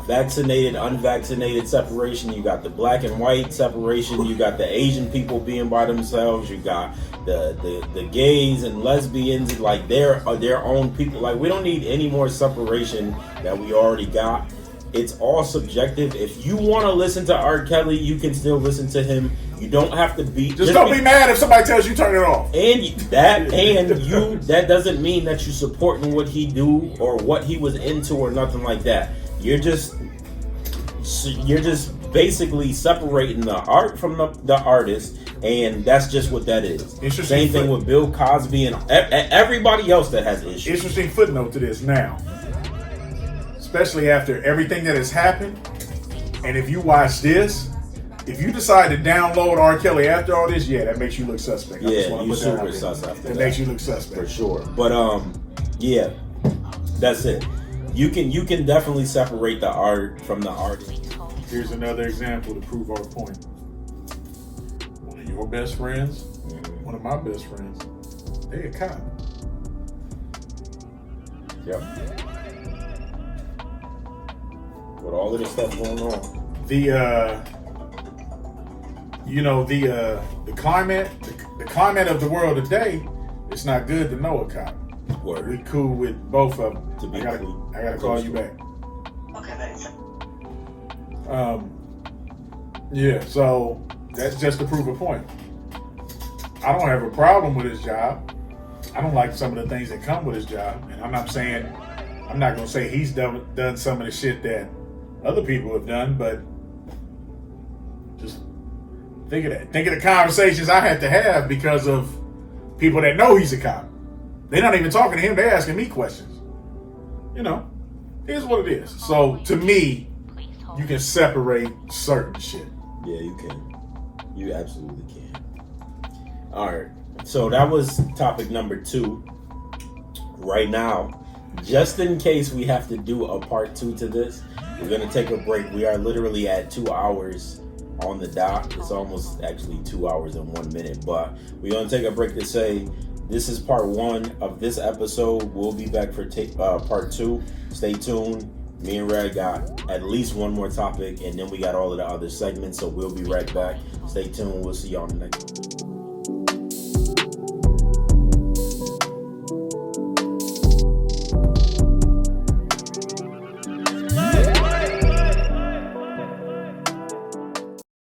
vaccinated, unvaccinated separation. You got the black and white separation. You got the Asian people being by themselves. You got the gays and lesbians, like they're their own people. Like, we don't need any more separation that we already got. It's all subjective. If you want to listen to R. Kelly, you can still listen to him. You don't have to be. Just don't be mad if somebody tells you turn it off. That doesn't mean that you're supporting what he do or what he was into or nothing like that. You're just basically separating the art from the artist, and that's just what that is. Same thing with Bill Cosby and everybody else that has issues. Interesting footnote to this now. Especially after everything that has happened, and if you watch this, if you decide to download R. Kelly after all this, that makes you look suspect. Yeah, you super sus after that. It makes you look suspect for sure. But yeah, that's it. You can definitely separate the art from the artist. Here's another example to prove our point. One of your best friends, one of my best friends, they a cop. Yep. With all of this stuff going on, the climate of the world today, it's not good to know a cop. Word. We cool with both of them. I gotta call you back. Okay, thanks. Yeah, so that's just to prove a point. I don't have a problem with his job. I don't like some of the things that come with his job, and I'm not gonna say he's done some of the shit that other people have done, but just think of that. Think of the conversations I had to have because of people that know he's a cop. They're not even talking to him, they're asking me questions. Here's what it is. So to me, you can separate certain shit. Yeah, you can. You absolutely can. Alright. So that was topic number 2. Right now, just in case we have to do a part 2 to this, we're going to take a break. We are literally at 2 hours on the dot. It's almost actually 2 hours and 1 minute. But we're going to take a break to say this is part 1 of this episode. We'll be back for part 2. Stay tuned. Me and Red got at least one more topic, and then we got all of the other segments. So we'll be right back. Stay tuned. We'll see y'all in the next one.